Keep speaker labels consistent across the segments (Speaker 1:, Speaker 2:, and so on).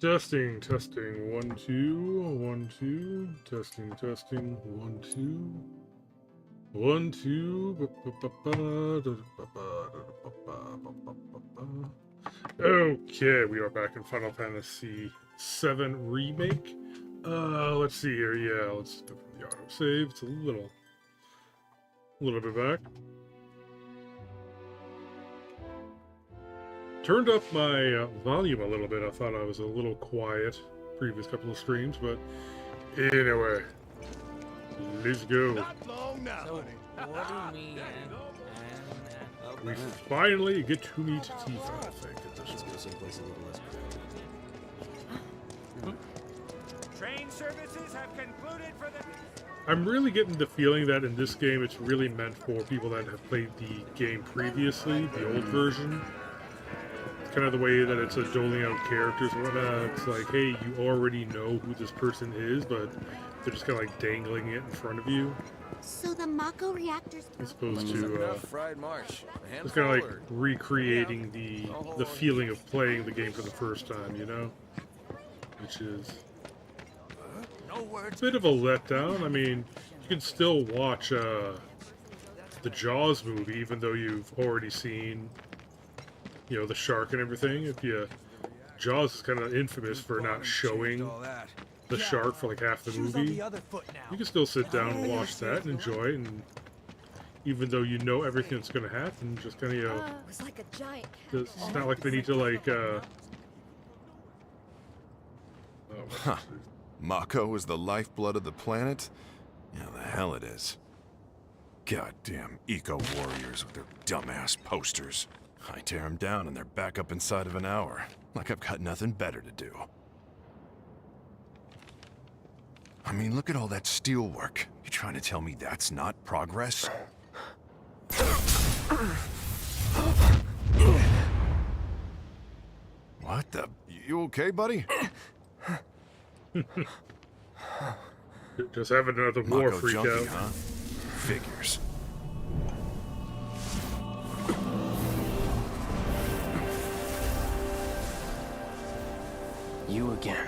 Speaker 1: Testing, testing, 1 2 1 2, testing, testing, 1 2 1 2. Okay, we are back in Final Fantasy VII Remake. Let's see here. Yeah, let's go from the autosave. It's a little bit back. Turned up my volume a little bit. I thought I was a little quiet previous couple of streams, but anyway, let's go.
Speaker 2: Not long now.
Speaker 3: So, what do you mean?
Speaker 1: We finally get to meet Tifa, I think, at this point.
Speaker 3: Someplace a little less
Speaker 2: Train services have concluded for the...
Speaker 1: I'm really getting the feeling that in this game it's really meant for people that have played the game previously, the old version. It's kind of the way that it's doling out characters and whatnot. It's like, hey, you already know who this person is, but they're just kind of like dangling it in front of you.
Speaker 4: So the Mako reactors
Speaker 1: As opposed to
Speaker 5: fried marsh.
Speaker 1: it's kind of like recreating the feeling of playing the game for the first time, you know? Which is
Speaker 2: No words.
Speaker 1: a bit of a letdown. I mean, you can still watch the Jaws movie, even though you've already seen, you know, the shark and everything. Jaws is kind of infamous for not showing the shark for like half the movie. You can still sit down and watch that and enjoy it, and even though you know everything that's going to happen, just kind of, you know,
Speaker 4: it was like a giant
Speaker 1: it's not like they need to like
Speaker 5: Huh. Mako is the lifeblood of the planet? Yeah, the hell it is. Goddamn eco-warriors with their dumbass posters. I tear them down and they're back up inside of an hour. Like I've got nothing better to do. I mean, look at all that steel work. You trying to tell me that's not progress? What the? You okay, buddy?
Speaker 1: just having another war
Speaker 5: Mako
Speaker 1: freak
Speaker 5: junkie,
Speaker 1: out.
Speaker 5: huh? Figures.
Speaker 3: You again.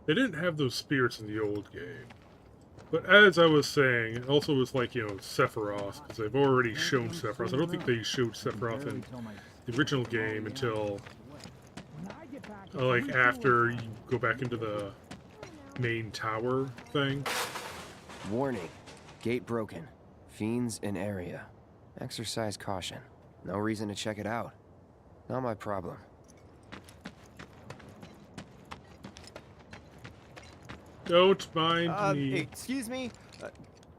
Speaker 1: They didn't have those spirits in the old game. But as I was saying, it also was like, you know, Sephiroth, because they've already shown Sephiroth. I don't think they showed Sephiroth in the original game until, like, after you go back into the main tower thing.
Speaker 6: Warning. Gate broken. Fiends in area. Exercise caution. No reason to check it out. Not my problem.
Speaker 1: Don't mind me.
Speaker 7: Excuse me?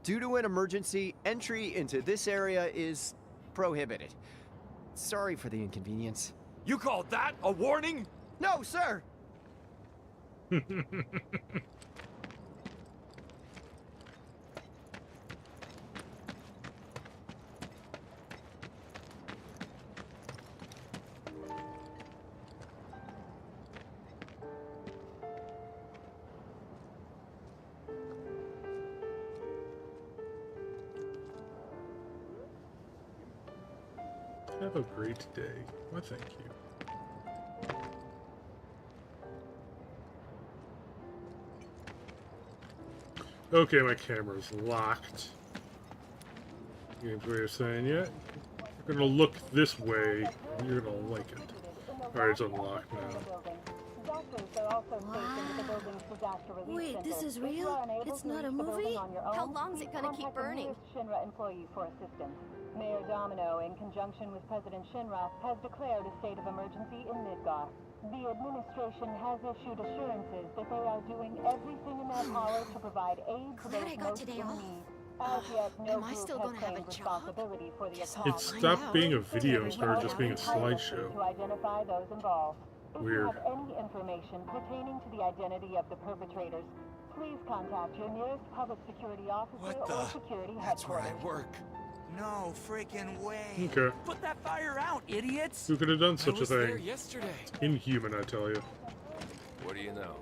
Speaker 7: Due to an emergency, entry into this area is prohibited. Sorry for the inconvenience.
Speaker 2: You call that a warning?
Speaker 7: No, sir!
Speaker 1: Have a great day. Why, thank you. Okay, my camera's locked. Game's way of saying, yeah, you're gonna look this way, and you're gonna like it. Alright, it's unlocked now.
Speaker 4: Wait, this is real? It's not a movie? How long's it gonna keep burning?
Speaker 8: Shinra employee for assistance. Mayor Domino, in conjunction with President Shinra, has declared a state of emergency in Midgar. The administration has issued assurances that they are doing everything in their power to provide aid to those most in need. As yet, no
Speaker 4: Am I still
Speaker 8: group
Speaker 4: gonna
Speaker 8: has
Speaker 4: have
Speaker 8: claimed
Speaker 4: a job?
Speaker 8: responsibility for the attack.
Speaker 1: It stopped being a video and started just being a slideshow.
Speaker 8: To identify those involved. If
Speaker 1: Weird.
Speaker 8: you have any information pertaining to the identity of the perpetrators, please contact your nearest public security officer or security
Speaker 2: That's where
Speaker 8: headquarters.
Speaker 2: I work. No freaking way.
Speaker 1: Okay.
Speaker 2: Put that fire out, idiots.
Speaker 1: Who could have done such
Speaker 2: I
Speaker 1: a
Speaker 2: was there
Speaker 1: thing?
Speaker 2: yesterday.
Speaker 1: Inhuman, I tell you.
Speaker 5: What do you know?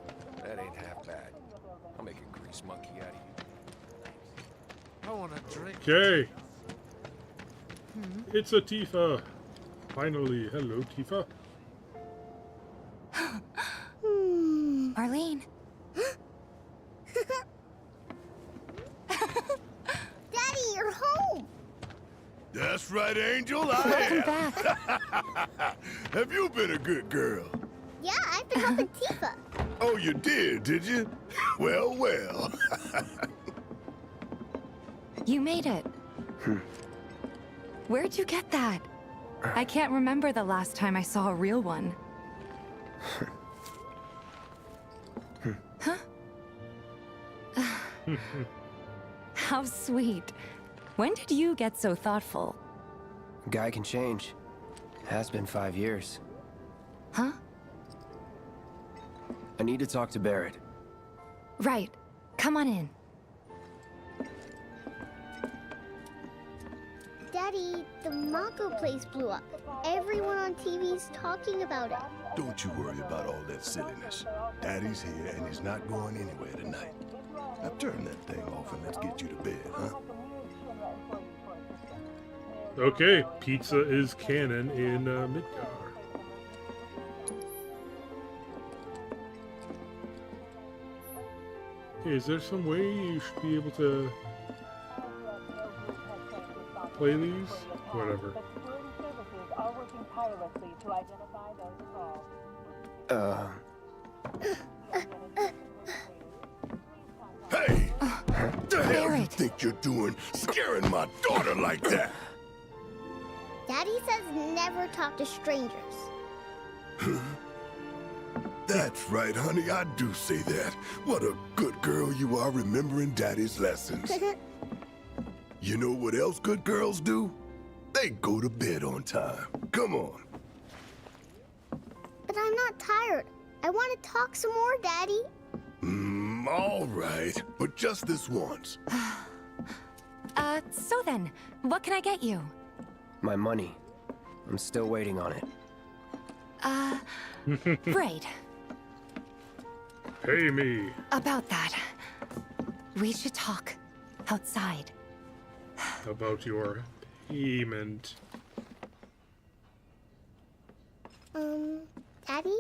Speaker 5: That ain't half bad. I'll make a grease monkey out of you.
Speaker 2: I want to drink.
Speaker 1: Okay. It's a Tifa. Finally. Hello, Tifa.
Speaker 3: Arlene.
Speaker 4: Daddy, you're home!
Speaker 5: That's right, Angel,
Speaker 3: Welcome
Speaker 5: I
Speaker 3: back.
Speaker 5: am. Have you been a good girl?
Speaker 4: Yeah, I've been helping Tifa.
Speaker 5: Oh, you did you? Well, well.
Speaker 3: You made it. Where'd you get that? I can't remember the last time I saw a real one. Huh? How sweet. When did you get so thoughtful?
Speaker 6: Guy can change. Has been 5 years.
Speaker 3: Huh?
Speaker 6: I need to talk to Barrett.
Speaker 3: Right. Come on in.
Speaker 4: Daddy, the Mako place blew up. Everyone on TV's talking about it.
Speaker 9: Don't you worry about all that silliness. Daddy's here and he's not going anywhere tonight. Now turn that thing off and let's get you to bed, huh?
Speaker 1: Okay, pizza is canon in Midgar. Okay, is there some way you should be able to play these? Whatever.
Speaker 9: Hey! What the hell you
Speaker 3: Barrett.
Speaker 9: think you're doing, scaring my daughter like that?
Speaker 4: Daddy says never talk to strangers.
Speaker 9: That's right, honey, I do say that. What a good girl you are remembering Daddy's lessons. You know what else good girls do? They go to bed on time. Come on.
Speaker 4: But I'm not tired. I want to talk some more, Daddy.
Speaker 9: All right, but just this once.
Speaker 3: So then, what can I get you?
Speaker 6: My money. I'm still waiting on it.
Speaker 3: Right.
Speaker 1: Pay me.
Speaker 3: About that. We should talk outside.
Speaker 1: About your payment.
Speaker 4: Daddy?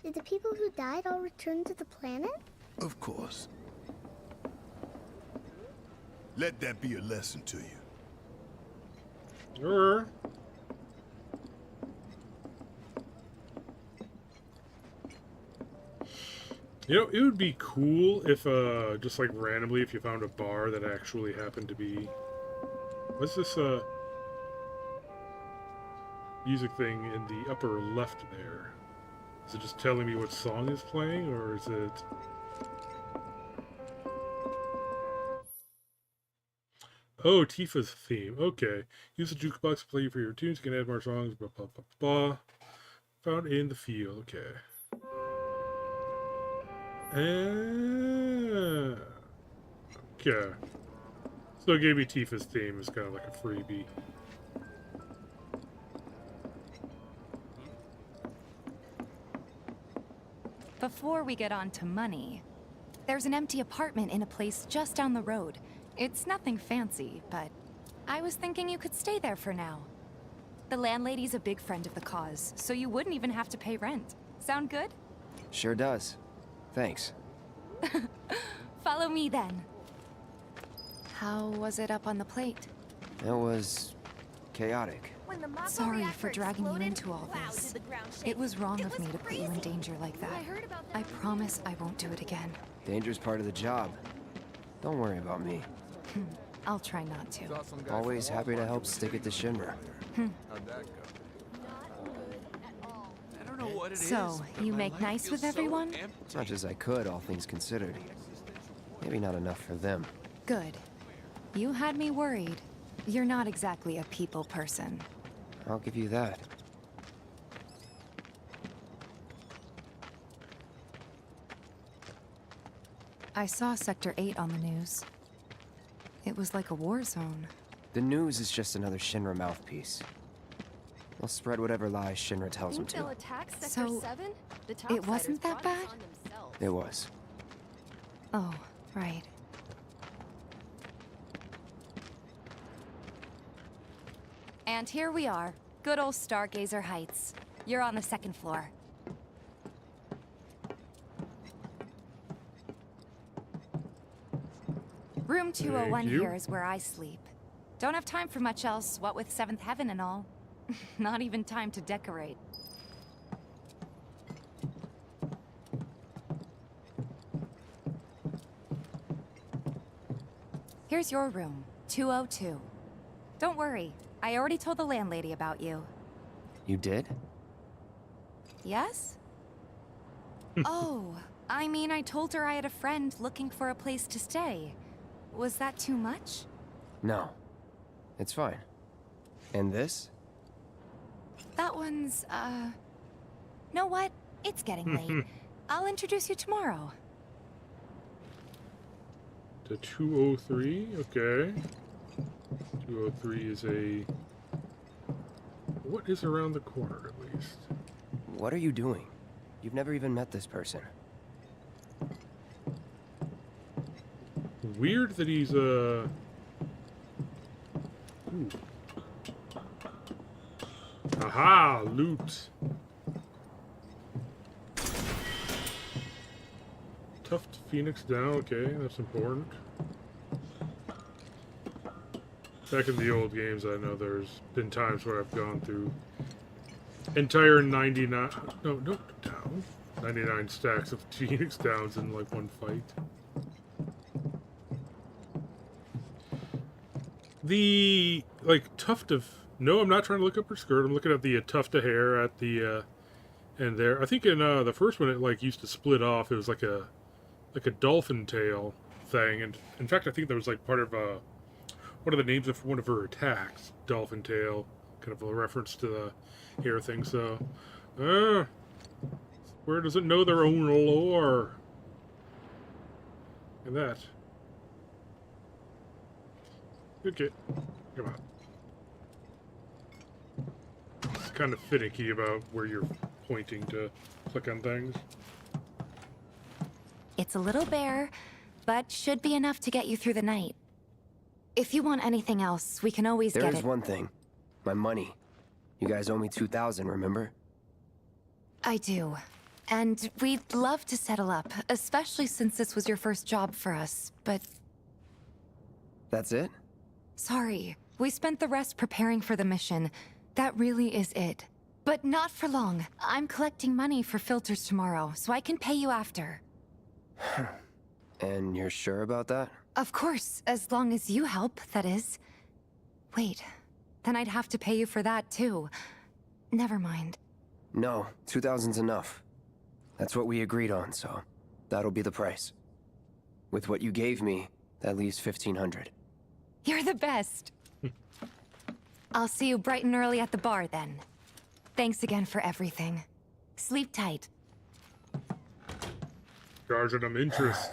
Speaker 4: Did the people who died all return to the planet?
Speaker 9: Of course. Let that be a lesson to you.
Speaker 1: Sure. You know, it would be cool if, just like randomly, if you found a bar that actually happened to be... What's this, music thing in the upper left there? Is it just telling me what song is playing, or is it... Oh, Tifa's theme. Okay. Use the jukebox to play for your tunes. You can add more songs. Blah, blah, blah, blah. Found in the field. Okay. Okay. So it gave me Tifa's theme as kind of like a freebie.
Speaker 3: Before we get on to money, there's an empty apartment in a place just down the road. It's nothing fancy, but I was thinking you could stay there for now. The landlady's a big friend of the cause, so you wouldn't even have to pay rent. Sound good?
Speaker 6: Sure does. Thanks.
Speaker 3: Follow me then. How was it up on the plate?
Speaker 6: It was chaotic.
Speaker 3: Sorry for dragging you into all this. It was wrong of me to put you in danger like that. I promise I won't do it again.
Speaker 6: Danger's part of the job. Don't worry about me.
Speaker 3: I'll try not to.
Speaker 6: Always happy to help stick it to Shinra.
Speaker 3: So, you make nice with everyone?
Speaker 6: As much as I could, all things considered. Maybe not enough for them.
Speaker 3: Good. You had me worried. You're not exactly a people person.
Speaker 6: I'll give you that.
Speaker 3: I saw Sector 8 on the news. It was like a war zone.
Speaker 6: The news is just another Shinra mouthpiece. They'll spread whatever lies Shinra tells them to.
Speaker 3: So, it wasn't that bad?
Speaker 6: It was.
Speaker 3: Oh, right. And here we are. Good old Stargazer Heights. You're on the second floor. Room 201
Speaker 1: Thank you.
Speaker 3: here is where I sleep. Don't have time for much else, what with 7th Heaven and all. Not even time to decorate. Here's your room, 202. Don't worry, I already told the landlady about you.
Speaker 6: You did?
Speaker 3: Yes? Oh, I mean, I told her I had a friend looking for a place to stay. Was that too much?
Speaker 6: No. It's fine. And this?
Speaker 3: That one's, know what? It's getting late. I'll introduce you tomorrow.
Speaker 1: To 203, okay. 203 is a... What is around the corner, at least?
Speaker 6: What are you doing? You've never even met this person.
Speaker 1: Weird that he's, Ooh. Aha! Loot! Tuft Phoenix down, okay, that's important. Back in the old games, I know there's been times where I've gone through entire 99... No, down. 99 stacks of Phoenix downs in, like, one fight. The, like, tuft of... No, I'm not trying to look up her skirt. I'm looking at the tuft of hair at the, end there. I think in, the first one it, like, used to split off. It was like a dolphin tail thing. And, in fact, I think that was, like, part of, one of the names of one of her attacks. Dolphin tail. Kind of a reference to the hair thing, so... where does it know their own lore? And that. Okay, come on. It's kind of finicky about where you're pointing to click on things.
Speaker 3: It's a little bare, but should be enough to get you through the night. If you want anything else, we can always get it.
Speaker 6: There's one thing. My money. You guys owe me 2,000, remember?
Speaker 3: I do. And we'd love to settle up, especially since this was your first job for us, but...
Speaker 6: That's it?
Speaker 3: Sorry. We spent the rest preparing for the mission. That really is it. But not for long. I'm collecting money for filters tomorrow, so I can pay you after.
Speaker 6: And you're sure about that?
Speaker 3: Of course, as long as you help, that is. Wait, then I'd have to pay you for that too. Never mind.
Speaker 6: No, 2,000's enough. That's what we agreed on, so that'll be the price. With what you gave me, that leaves 1,500.
Speaker 3: You're the best. I'll see you bright and early at the bar then. Thanks again for everything. Sleep tight.
Speaker 1: Charging them interest.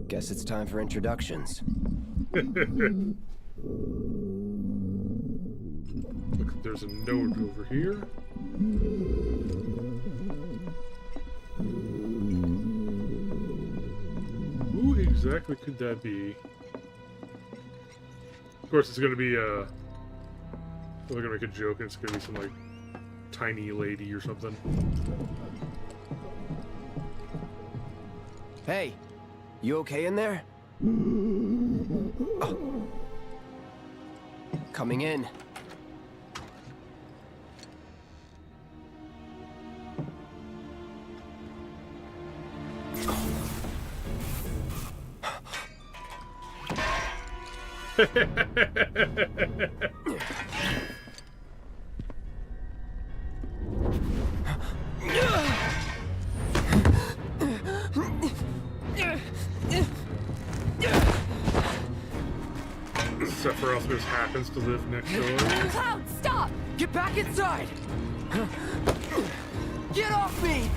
Speaker 6: Guess it's time for introductions.
Speaker 1: Look, there's a note over here. Who exactly could that be? Of course, it's gonna be, they're gonna make a joke and it's gonna be some, like, tiny lady or something.
Speaker 6: Hey, you okay in there? Oh. Coming in.
Speaker 1: Sephiroth happens to live next door.
Speaker 3: Cloud, stop!
Speaker 6: Get back inside! Get off me!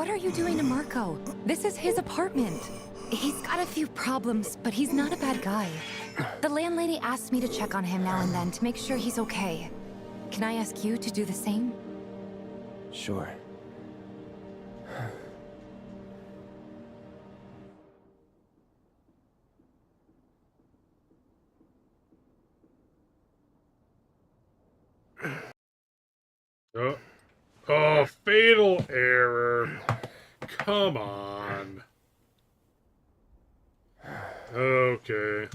Speaker 3: What are you doing to Marco? This is his apartment. He's got a few problems, but he's not a bad guy. The landlady asked me to check on him now and then to make sure he's okay. Can I ask you to do the same?
Speaker 6: Sure.
Speaker 1: Oh. Oh, fatal error. Come on. Okay.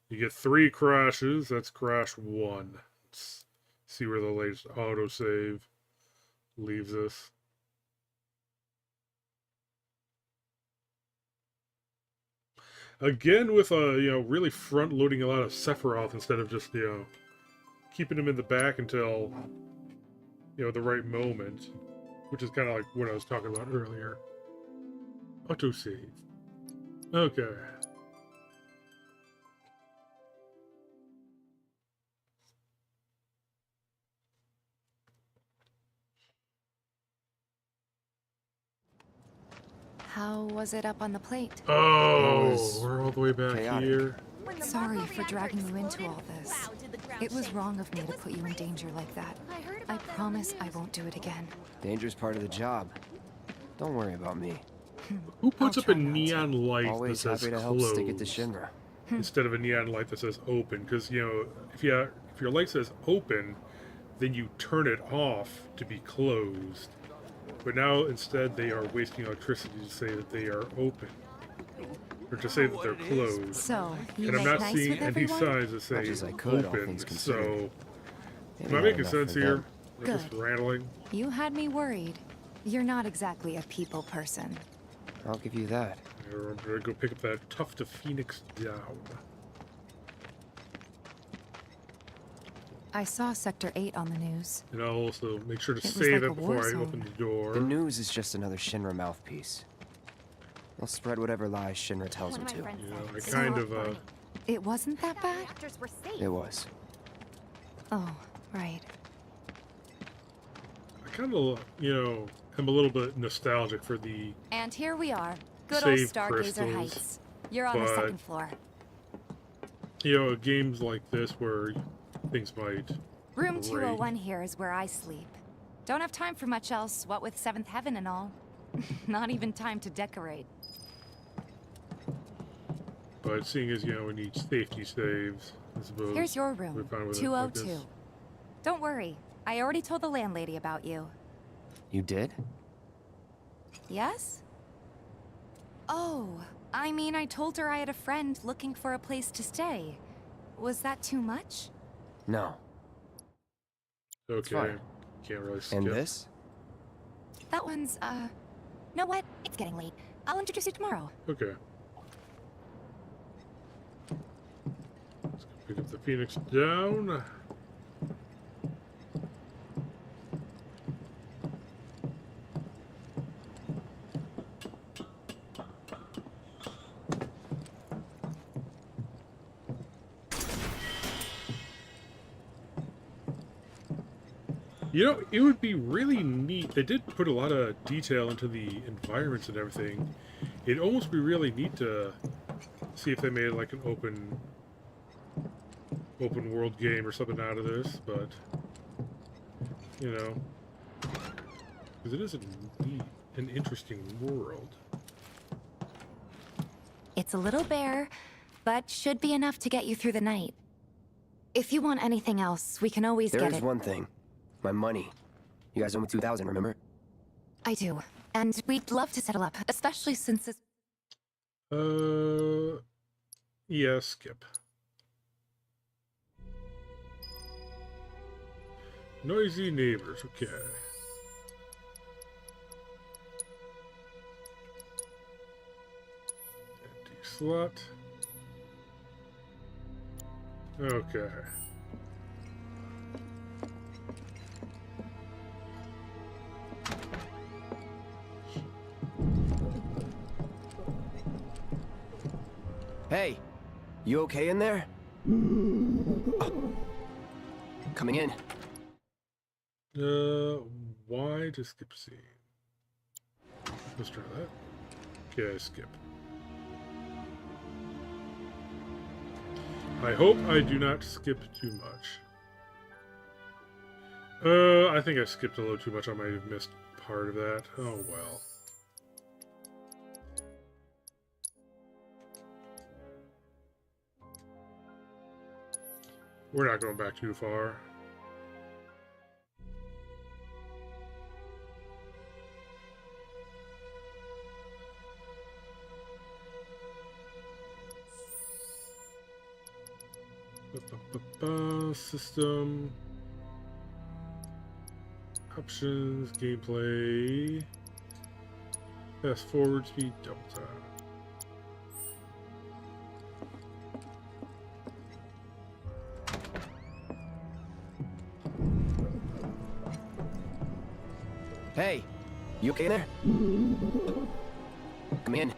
Speaker 1: You get 3 crashes. That's crash 1. Let's see where the latest autosave leaves us. Again with really front loading a lot of Sephiroth instead of just, keeping him in the back until the right moment, which is kind of like what I was talking about earlier. Autosave. Okay.
Speaker 3: How was it up on the plate?
Speaker 1: Oh, we're all the way back here.
Speaker 3: Sorry for dragging you into all this. It was wrong of me to put you in danger like that. I promise I won't do it again.
Speaker 6: Danger's part of the job. Don't worry about me.
Speaker 1: Who puts up a neon light
Speaker 6: Always
Speaker 1: that says
Speaker 6: happy to help
Speaker 1: closed
Speaker 6: stick it to Shinra.
Speaker 1: instead of a neon light that says open? Because if your light says open, then you turn it off to be closed. But now instead they are wasting electricity to say that they are open, or to say that they're closed.
Speaker 3: So you
Speaker 1: And I'm
Speaker 3: make
Speaker 1: not
Speaker 3: nice
Speaker 1: seeing
Speaker 3: with
Speaker 1: any
Speaker 3: everyone?
Speaker 1: signs that say
Speaker 6: Much as I could, all
Speaker 1: open.
Speaker 6: things considered.
Speaker 1: So, am I making sense here? Am I just
Speaker 3: Good.
Speaker 1: rambling?
Speaker 3: You had me worried. You're not exactly a people person.
Speaker 6: I'll give you that.
Speaker 1: I'm gonna go pick up that tuft of Phoenix down.
Speaker 3: I saw Sector 8 on the news.
Speaker 1: And I'll also make sure to
Speaker 3: It was
Speaker 1: save
Speaker 3: like
Speaker 1: it
Speaker 3: a war
Speaker 1: before I
Speaker 3: zone.
Speaker 1: open the door.
Speaker 6: The news is just another Shinra mouthpiece. They'll spread whatever lies Shinra tells them to.
Speaker 1: I kind of,
Speaker 3: It wasn't that bad?
Speaker 6: It was.
Speaker 3: Oh, right.
Speaker 1: I kind of, am a little bit nostalgic for the
Speaker 3: And here we are. Good old
Speaker 1: Save
Speaker 3: Stargazer
Speaker 1: crystals,
Speaker 3: Heights. You're on the
Speaker 1: but-
Speaker 3: 2nd floor.
Speaker 1: Games like this where things might
Speaker 3: Room
Speaker 1: break.
Speaker 3: 201 here is where I sleep. Don't have time for much else, what with 7th Heaven and all. Not even time to decorate.
Speaker 1: But seeing as, we need safety saves, I suppose.
Speaker 3: Here's your
Speaker 1: we're
Speaker 3: room,
Speaker 1: fine with it like
Speaker 3: 202.
Speaker 1: this.
Speaker 3: Don't worry, I already told the landlady about you.
Speaker 6: You did?
Speaker 3: Yes? Oh, I mean, I told her I had a friend looking for a place to stay. Was that too much?
Speaker 6: No.
Speaker 1: Okay.
Speaker 6: fine.
Speaker 1: Can't really skip.
Speaker 6: And this?
Speaker 3: That one's, know what? It's getting late. I'll introduce you tomorrow.
Speaker 1: Okay. Let's go pick up the Phoenix down. It would be really neat. They did put a lot of detail into the environments and everything. It'd almost be really neat to see if they made like an open world game or something out of this, but because it is an interesting world.
Speaker 3: It's a little bare, but should be enough to get you through the night. If you want anything else, we can always get
Speaker 6: There's
Speaker 3: it.
Speaker 6: one thing. My money. You guys owe me 2,000, remember?
Speaker 3: I do. And we'd love to settle up, especially since this...
Speaker 1: Yeah, skip. Noisy neighbors, okay. Empty slot. Okay.
Speaker 6: Hey, you okay in there? Oh. Coming in.
Speaker 1: Why to skip scene? Let's try that. Okay, skip. I hope I do not skip too much. I think I skipped a little too much. I might have missed part of that. Oh well. We're not going back too far. System options, gameplay, fast forward speed, double tap.
Speaker 6: Hey, you okay there? Come in.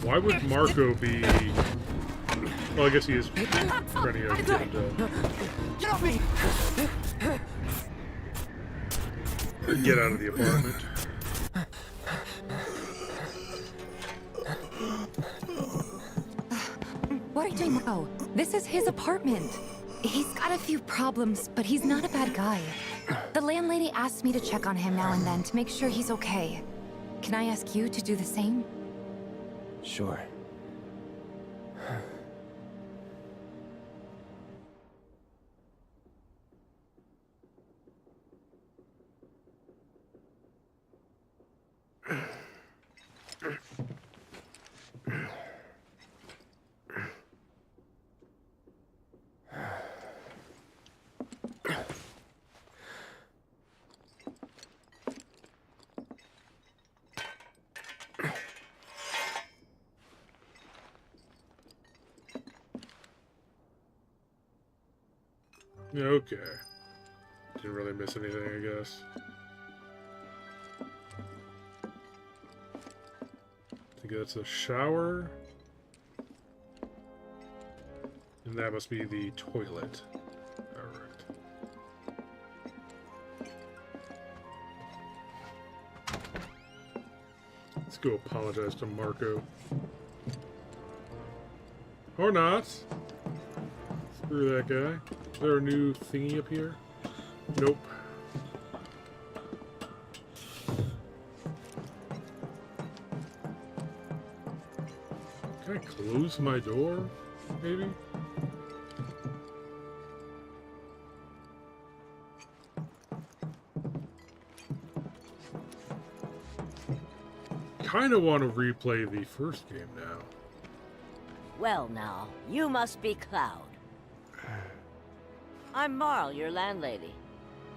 Speaker 1: Why would Marco be... Well, I guess he is ready to get him done.
Speaker 6: Get off me!
Speaker 1: Get out of the apartment.
Speaker 3: What are you doing? Oh, this is his apartment. He's got a few problems, but he's not a bad guy. The landlady asked me to check on him now and then to make sure he's okay. Can I ask you to do the same?
Speaker 6: Sure.
Speaker 1: Okay. Didn't really miss anything, I guess. I think that's a shower. And that must be the toilet. Alright. Let's go apologize to Marco. Or not. Screw that guy. Is there a new thingy up here? Nope. Can I close my door? Maybe? Kinda want to replay the first game now.
Speaker 10: Well now, you must be Cloud. I'm Marl, your landlady.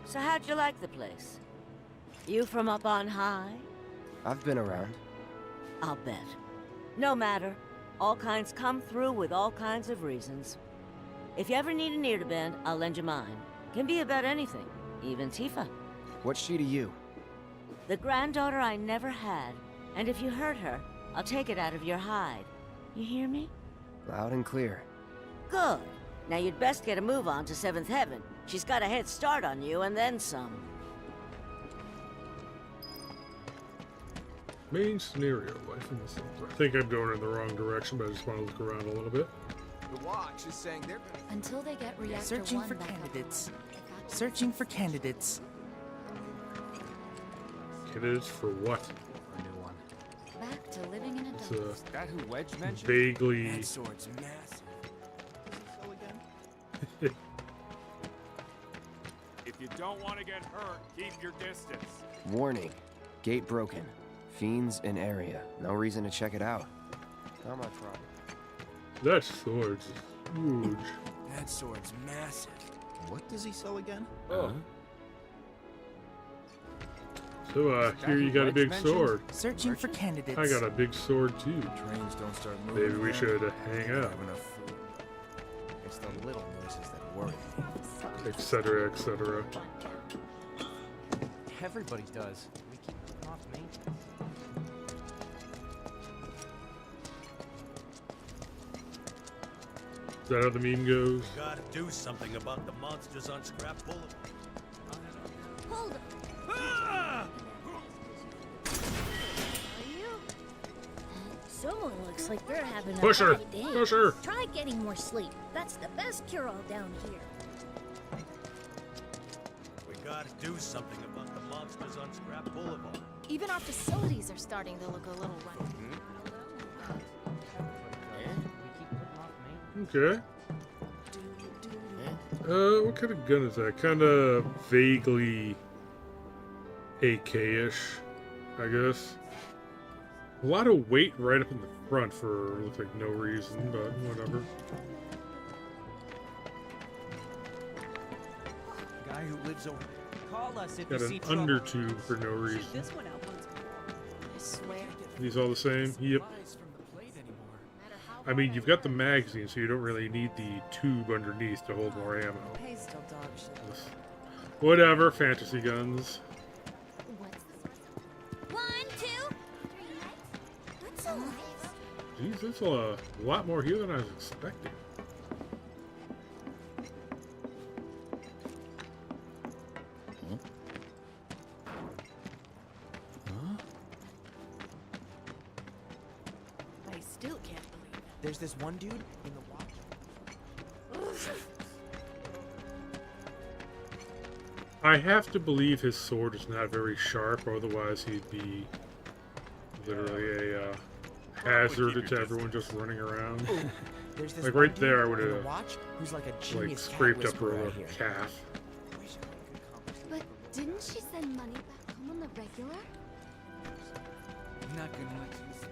Speaker 10: So how'd you like the place? You from up on high?
Speaker 6: I've been around.
Speaker 10: I'll bet. No matter. All kinds come through with all kinds of reasons. If you ever need an ear to bend, I'll lend you mine. Can be about anything, even Tifa.
Speaker 6: What's she to you?
Speaker 10: The granddaughter I never had. And if you hurt her, I'll take it out of your hide. You hear me?
Speaker 6: Loud and clear.
Speaker 10: Good. Now you'd best get a move on to 7th Heaven. She's got a head start on you and then some.
Speaker 1: Main scenario, life in the Sims. I think I'm going in the wrong direction, but I just want to look around a little bit.
Speaker 7: The watch is saying they're gonna...
Speaker 3: Until they get reactor
Speaker 11: Searching
Speaker 3: one
Speaker 11: for
Speaker 3: back up.
Speaker 11: candidates. Searching for candidates.
Speaker 1: Candidates for what?
Speaker 11: A new one.
Speaker 3: Back to living in a
Speaker 1: It's
Speaker 3: dump.
Speaker 1: a
Speaker 7: That who Wedge mentioned?
Speaker 1: vaguely...
Speaker 7: That sword's massive.
Speaker 2: If you don't want to get hurt, keep your distance.
Speaker 6: Warning. Gate broken. Fiends in area. No reason to check it out. Not my problem.
Speaker 1: That sword's huge.
Speaker 7: That sword's massive. What does he sell again?
Speaker 1: Oh. So, here you got a big sword.
Speaker 11: Searching for candidates.
Speaker 1: I got a big sword, too.
Speaker 7: Trains don't start moving.
Speaker 1: Maybe we should hang out.
Speaker 7: Have enough food. It's the little noises that worry me.
Speaker 1: Etc., etc.
Speaker 7: Everybody does. We keep them off maintenance.
Speaker 1: Is that how the meme goes?
Speaker 2: Gotta do something about the monsters on Scrap Boulevard.
Speaker 4: Hold up.
Speaker 2: Ah!
Speaker 4: Are you? Someone looks like they're having a
Speaker 1: Push her!
Speaker 4: bad day.
Speaker 1: Push her!
Speaker 4: Try getting more sleep. That's the best cure-all down here.
Speaker 2: We gotta do something about the monsters on Scrap Boulevard.
Speaker 4: Even our facilities are starting to look a little rough.
Speaker 1: Okay. What kind of gun is that? Kind of vaguely AK-ish, I guess. A lot of weight right up in the front for looks like no reason, but whatever.
Speaker 2: Guy who lives over there. Call us if
Speaker 1: Got
Speaker 2: you
Speaker 1: an
Speaker 2: see trouble.
Speaker 1: undertube for no reason.
Speaker 2: This one out once.
Speaker 4: I swear.
Speaker 1: These all the same? Yep. I mean, you've got the magazine, so you don't really need the tube underneath to hold more ammo. Whatever, fantasy guns.
Speaker 4: 1, 2, 3. That's a lot.
Speaker 1: Jeez, that's a lot more here than I was expecting.
Speaker 4: I still can't believe it.
Speaker 11: There's this one dude in the watch.
Speaker 1: I have to believe his sword is not very sharp, otherwise he'd be literally a hazard to everyone just running around.
Speaker 11: There's this
Speaker 1: Like
Speaker 11: one
Speaker 1: right
Speaker 11: dude
Speaker 1: there, I
Speaker 11: in
Speaker 1: would
Speaker 11: the
Speaker 1: have
Speaker 11: watch who's like a
Speaker 1: like
Speaker 11: genius cat
Speaker 1: scraped up
Speaker 11: whisperer
Speaker 1: her
Speaker 11: right here.
Speaker 1: calf.
Speaker 4: But didn't she send money back home on the regular?
Speaker 2: Not gonna let you see.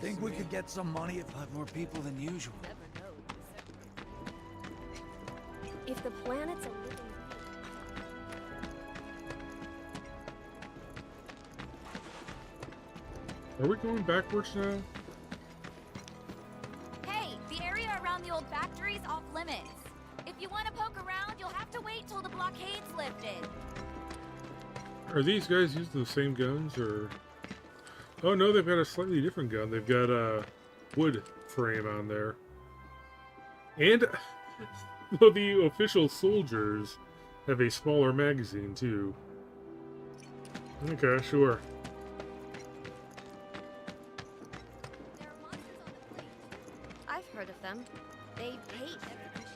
Speaker 2: Think we could get some money if I have more people than usual?
Speaker 4: If the planet's a living
Speaker 1: Are we going backwards now?
Speaker 3: Hey, the area around the old factory's off limits. If you want to poke around, you'll have to wait till the blockade's lifted.
Speaker 1: Are these guys using the same guns, or... Oh no, they've got a slightly different gun. They've got a wood frame on there. And well, the official soldiers have a smaller magazine, too. Okay, sure.
Speaker 4: There are monsters on the plate. I've heard of them. They hate everything.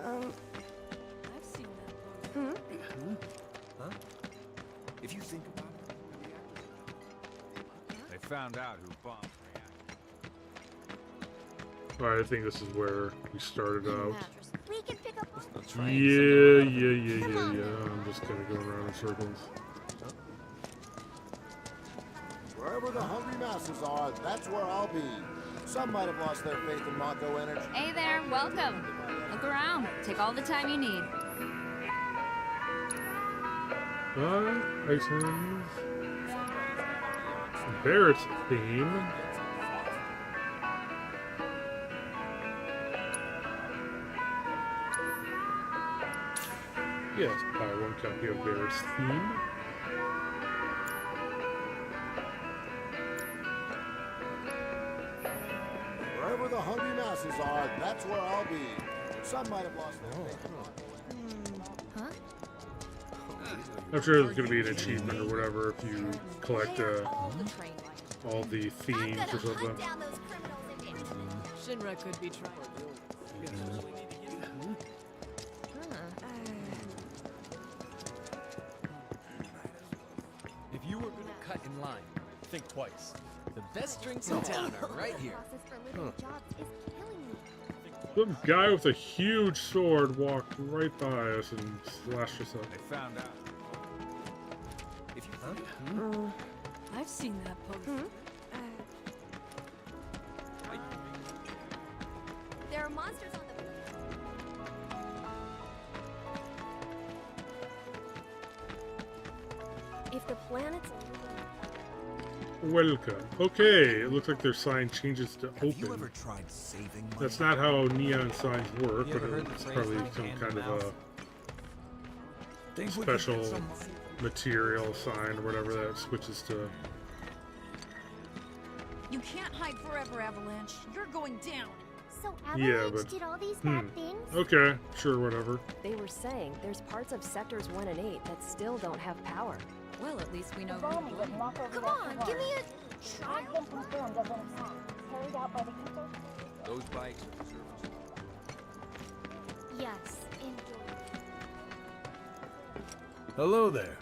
Speaker 4: I've seen that.
Speaker 2: Huh? If you think about it, they found out who bombed
Speaker 1: Alright, I think this is where we started out.
Speaker 4: We can pick up
Speaker 1: Yeah. I'm just kind of going around in circles.
Speaker 12: Wherever the hungry masses are, that's where I'll be. Some might have lost their faith in Mako energy.
Speaker 3: Hey there, welcome. Look around. Take all the time you need.
Speaker 1: Items. Barrett's theme. Yes, buy one copy of Barrett's theme.
Speaker 12: Wherever the hungry masses are, that's where I'll be. Some might have lost their faith in Mako.
Speaker 1: I'm sure there's going to be an achievement or whatever if you collect all the themes or something.
Speaker 4: Shinra could be trying.
Speaker 13: If you were gonna cut in line, think twice. The best drinks in town are right here.
Speaker 1: Some guy with a huge sword walked right by us and slashed us up.
Speaker 2: They found out. If you
Speaker 4: I've seen that post. There are monsters on the. If the planet's.
Speaker 1: Welcome. Okay, it looks like their sign changes to
Speaker 2: Have you ever
Speaker 1: open.
Speaker 2: tried saving money?
Speaker 1: That's not how neon signs work,
Speaker 2: You
Speaker 1: but
Speaker 2: ever heard the
Speaker 1: it's
Speaker 2: phrase,
Speaker 1: probably
Speaker 2: hand
Speaker 1: some
Speaker 2: to
Speaker 1: kind of
Speaker 2: mouth?
Speaker 1: a
Speaker 2: Think we could
Speaker 1: special
Speaker 2: get some money?
Speaker 1: material sign or whatever that switches to
Speaker 14: can't hide forever, Avalanche. You're going down.
Speaker 4: So
Speaker 1: Yeah,
Speaker 4: Avalanche
Speaker 1: but
Speaker 4: did all these bad things?
Speaker 1: okay, sure, whatever.
Speaker 15: They were saying there's parts of sectors 1 and 8 that still don't have power.
Speaker 14: Well, at least we know
Speaker 8: The
Speaker 14: who to
Speaker 8: bombing
Speaker 14: blame.
Speaker 8: of Mako
Speaker 4: Come on, give me a...
Speaker 8: I've been confirmed as an attack carried out by the Ether.
Speaker 13: Those bikes are reserved.
Speaker 4: Yes, indoors.
Speaker 16: Hello there.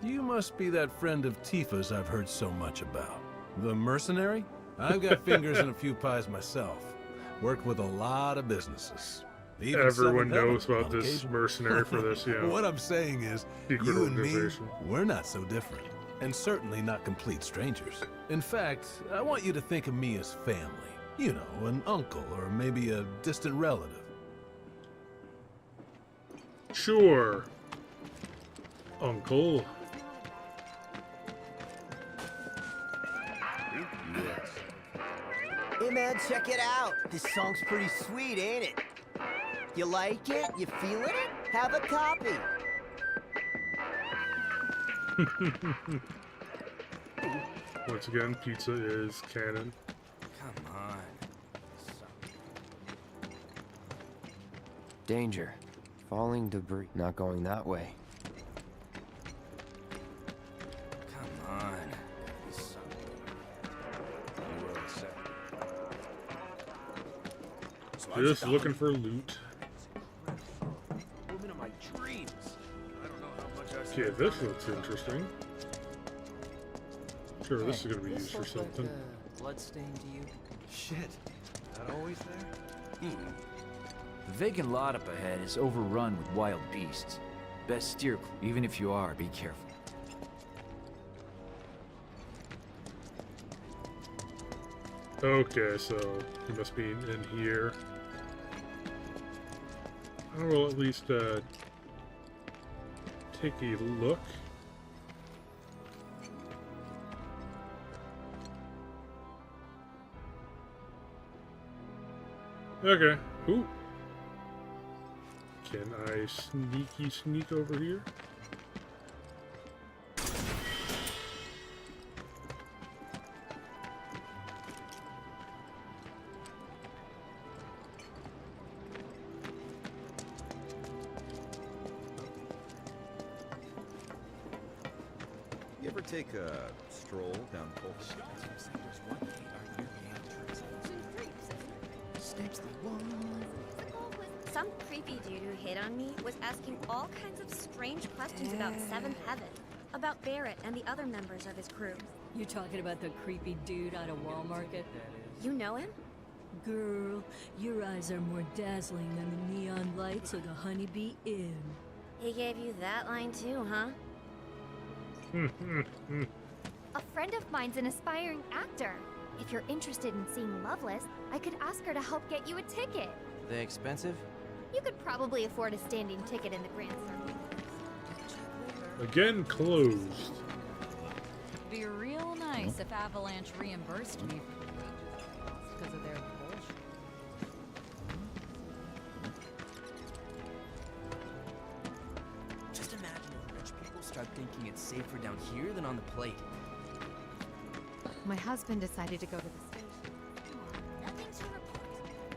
Speaker 16: You must be that friend of Tifa's I've heard so much about. The mercenary? I've got fingers in a few pies myself. Worked with a lot of businesses. Even
Speaker 1: Everyone
Speaker 16: 7
Speaker 1: knows
Speaker 16: Heaven
Speaker 1: about
Speaker 16: on
Speaker 1: this
Speaker 16: occasion.
Speaker 1: mercenary for this, yeah.
Speaker 16: What I'm saying is,
Speaker 1: Secret
Speaker 16: you and me,
Speaker 1: organization.
Speaker 16: we're not so different. And certainly not complete strangers. In fact, I want you to think of me as family. You know, an uncle or maybe a distant relative.
Speaker 1: Sure. Uncle.
Speaker 7: Hey man, check it out. This song's pretty sweet, ain't it? You like it? You feeling it? Have a copy.
Speaker 1: Once again, pizza is canon.
Speaker 6: Come on. Danger. Falling debris. Not going that way.
Speaker 13: Come on.
Speaker 1: Just looking for loot.
Speaker 13: Woman of my dreams. I don't know how much I
Speaker 1: Okay, this looks interesting. Sure, this is gonna be used for something.
Speaker 11: Bloodstain to you?
Speaker 13: Shit. Not always there?
Speaker 11: The vacant lot up ahead is overrun with wild beasts. Best steer, even if you are, be careful.
Speaker 1: Okay, so he must be in here. I will at least take a look. Okay. Ooh. Can I sneak over here?
Speaker 17: You ever take a stroll down Polk?
Speaker 4: Some creepy dude who hit on me was asking all kinds of strange questions about Seventh Heaven, about Barrett and the other members of his crew.
Speaker 14: You talking about the creepy dude out of Wall Market?
Speaker 4: You know him?
Speaker 14: Girl, your eyes are more dazzling than the neon lights of the Honeybee Inn.
Speaker 4: He gave you that line too, huh? A friend of mine's an aspiring actor. If you're interested in seeing Loveless, I could ask her to help get you a ticket.
Speaker 6: They expensive?
Speaker 4: You could probably afford a standing ticket in the Grand Circle.
Speaker 1: Again, closed.
Speaker 14: Be real nice if Avalanche reimbursed me because of their bullshit.
Speaker 11: Just imagine if rich people start thinking it's safer down here than on the plate.
Speaker 3: My husband decided to go to the station.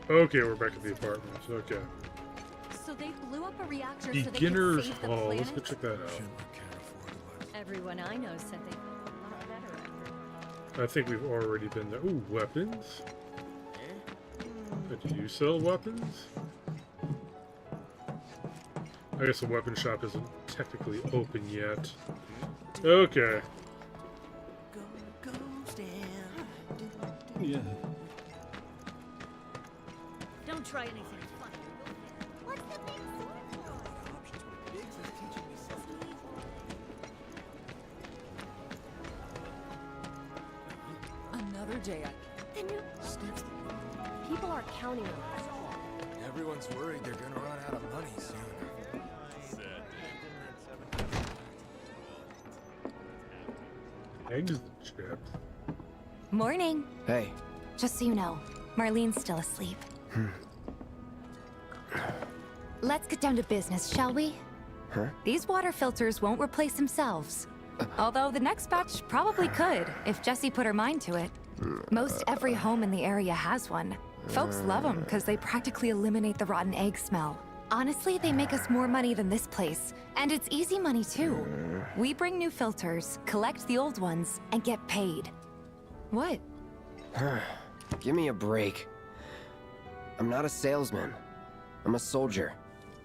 Speaker 1: Okay, we're back at the apartment. Okay.
Speaker 3: So they blew up a reactor so they could
Speaker 1: Beginner's
Speaker 3: save the
Speaker 1: Hall.
Speaker 3: planet?
Speaker 1: Let's go check that out.
Speaker 14: Everyone I know said they felt a lot better after.
Speaker 1: I think we've already been there. Ooh, weapons. Do you sell weapons? I guess the weapon shop isn't technically open yet. Okay.
Speaker 11: Yeah.
Speaker 14: Don't try anything funny.
Speaker 4: What's the big sword for?
Speaker 14: Another day
Speaker 4: The new... People are counting on us.
Speaker 13: Everyone's worried they're gonna run out of money soon.
Speaker 1: Eggs chipped.
Speaker 3: Morning.
Speaker 6: Hey.
Speaker 3: Just so you know, Marlene's still asleep. Let's get down to business, shall we?
Speaker 6: Huh?
Speaker 3: These water filters won't replace themselves. Although the next batch probably could, if Jessie put her mind to it. Most every home in the area has one. Folks love them because they practically eliminate the rotten egg smell. Honestly, they make us more money than this place. And it's easy money, too. We bring new filters, collect the old ones, and get paid. What?
Speaker 6: Give me a break. I'm not a salesman. I'm a soldier.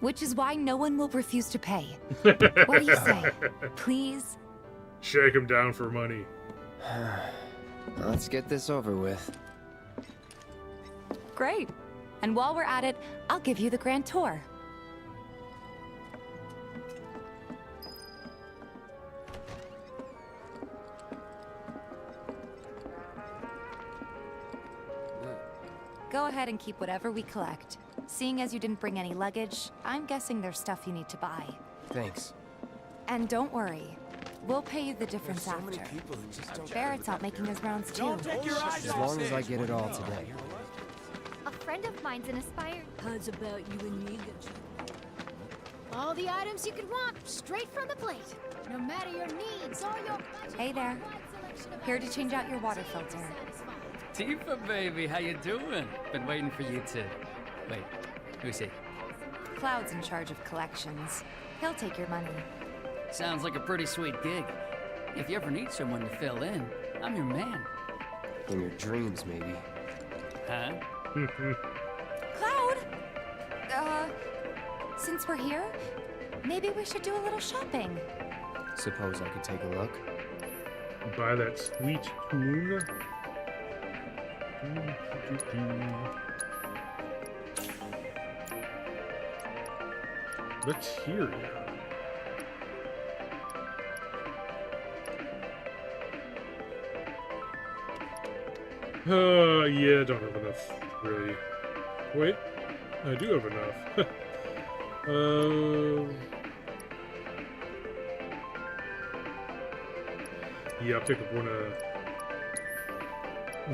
Speaker 3: Which is why no one will refuse to pay. What do you say? Please?
Speaker 1: Shake him down for money.
Speaker 6: Let's get this over with.
Speaker 3: Great. And while we're at it, I'll give you the grand tour. Go ahead and keep whatever we collect. Seeing as you didn't bring any luggage, I'm guessing there's stuff you need to buy.
Speaker 6: Thanks.
Speaker 3: And don't worry, we'll pay you the difference after. Barrett's out making his rounds too.
Speaker 6: As long as I get it all today.
Speaker 4: A friend of mine's an aspired.
Speaker 14: How's about you and me?
Speaker 18: All the items you could want, straight from the plate. No matter your needs or your budget.
Speaker 3: Hey there. Here to change out your water filter.
Speaker 19: Tifa, baby, how you doing? Been waiting for you to... Wait, who's he?
Speaker 3: Cloud's in charge of collections. He'll take your money.
Speaker 19: Sounds like a pretty sweet gig. If you ever need someone to fill in, I'm your man.
Speaker 6: In your dreams, maybe.
Speaker 19: Huh?
Speaker 3: Cloud! Since we're here, maybe we should do a little shopping.
Speaker 6: Suppose I could take a look?
Speaker 1: Buy that sweet tune. Materia. Yeah, I don't have enough, really. Wait, I do have enough. Yeah, I'll pick up one of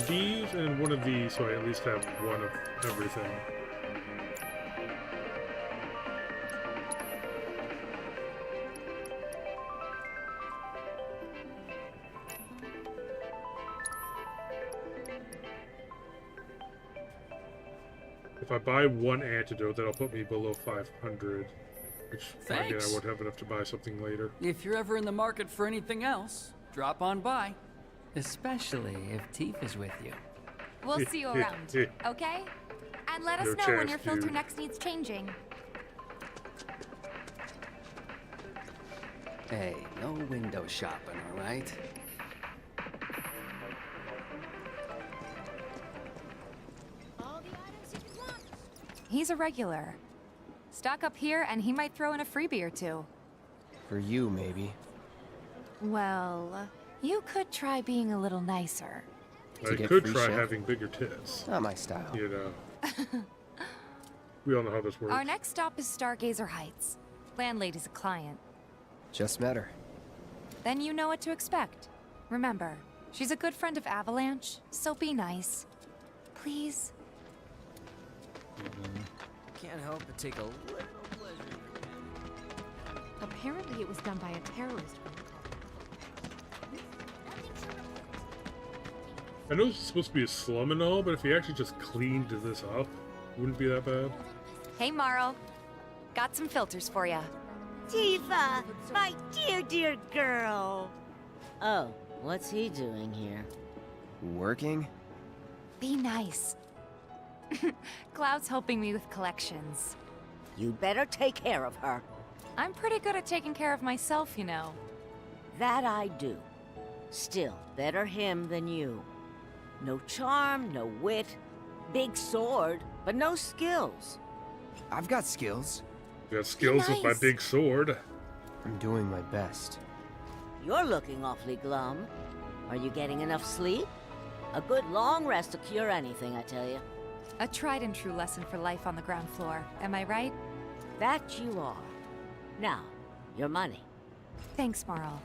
Speaker 1: these and one of these, so I at least have one of everything. If I buy one antidote, that'll put me below 500, which again,
Speaker 19: Thanks.
Speaker 1: I won't have enough to buy something later.
Speaker 19: If you're ever in the market for anything else, drop on by. Especially if Tifa's with you.
Speaker 3: We'll see you around, okay? And let us
Speaker 1: No
Speaker 3: know when
Speaker 1: chance,
Speaker 3: your filter
Speaker 1: dude.
Speaker 3: next needs changing.
Speaker 19: Hey, no window shopping, all right?
Speaker 3: He's a regular. Stock up here and he might throw in a freebie or two.
Speaker 6: For you, maybe.
Speaker 3: Well, you could try being a little nicer.
Speaker 1: I could try having bigger tits.
Speaker 6: Not my style.
Speaker 1: You know. We all know how this works.
Speaker 3: Our next stop is Stargazer Heights. Landlady's a client.
Speaker 6: Just met her.
Speaker 3: Then you know what to expect. Remember, she's a good friend of Avalanche, so be nice. Please?
Speaker 6: Can't help but take a little pleasure.
Speaker 15: Apparently it was done by a terrorist group.
Speaker 1: I know it's supposed to be a slum and all, but if you actually just cleaned this up, wouldn't be that bad.
Speaker 3: Hey, Marl. Got some filters for ya.
Speaker 10: Tifa, my dear, dear girl. Oh, what's he doing here?
Speaker 6: Working?
Speaker 3: Be nice. Cloud's helping me with collections.
Speaker 10: You better take care of her.
Speaker 3: I'm pretty good at taking care of myself, you know.
Speaker 10: That I do. Still, better him than you. No charm, no wit. Big sword, but no skills.
Speaker 6: I've got skills.
Speaker 1: Got skills with my
Speaker 3: Nice.
Speaker 1: big sword.
Speaker 6: I'm doing my best.
Speaker 10: You're looking awfully glum. Are you getting enough sleep? A good long rest to cure anything, I tell you.
Speaker 3: A tried and true lesson for life on the ground floor. Am I right?
Speaker 10: That you are. Now, your money.
Speaker 3: Thanks, Marl.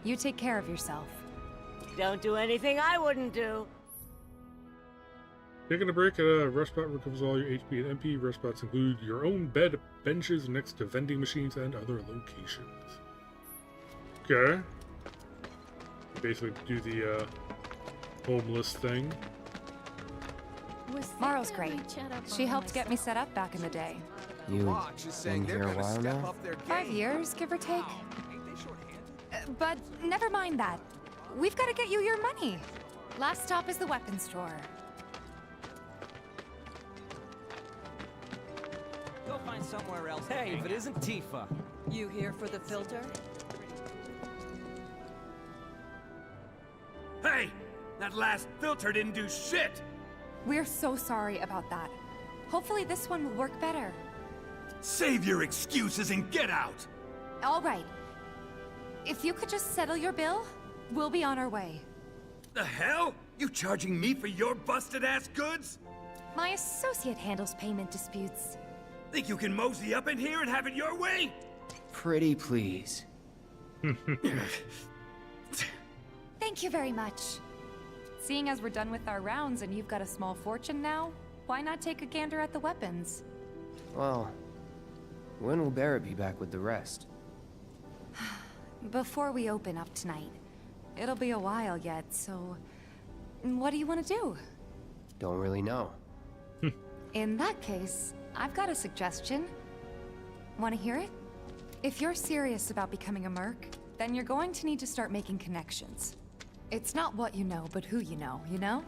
Speaker 3: You take care of yourself.
Speaker 10: Don't do anything I wouldn't do.
Speaker 1: Taking a break at a rest spot recovers all your HP and MP. Rest spots include your own bed, benches next to vending machines, and other locations. Okay. Basically do the homeless thing.
Speaker 3: Morrow's great. She helped get me set up back in the day.
Speaker 6: You been here a while now?
Speaker 3: 5 years, give or take. But never mind that. We've got to get you your money. Last stop is the weapons drawer.
Speaker 13: Go find somewhere else. Hey, if it isn't Tifa.
Speaker 14: You here for the filter?
Speaker 2: Hey! That last filter didn't do shit!
Speaker 3: We're so sorry about that. Hopefully this one will work better.
Speaker 2: Save your excuses and get out!
Speaker 3: All right. If you could just settle your bill, we'll be on our way.
Speaker 2: The hell? You charging me for your busted-ass goods?
Speaker 3: My associate handles payment disputes.
Speaker 2: Think you can mosey up in here and have it your way?
Speaker 6: Pretty please.
Speaker 3: Thank you very much. Seeing as we're done with our rounds and you've got a small fortune now, why not take a gander at the weapons?
Speaker 6: Well, when will Barrett be back with the rest?
Speaker 3: Before we open up tonight. It'll be a while yet, so... What do you want to do?
Speaker 6: Don't really know.
Speaker 3: In that case, I've got a suggestion. Want to hear it? If you're serious about becoming a merc, then you're going to need to start making connections. It's not what you know, but who you know, you know?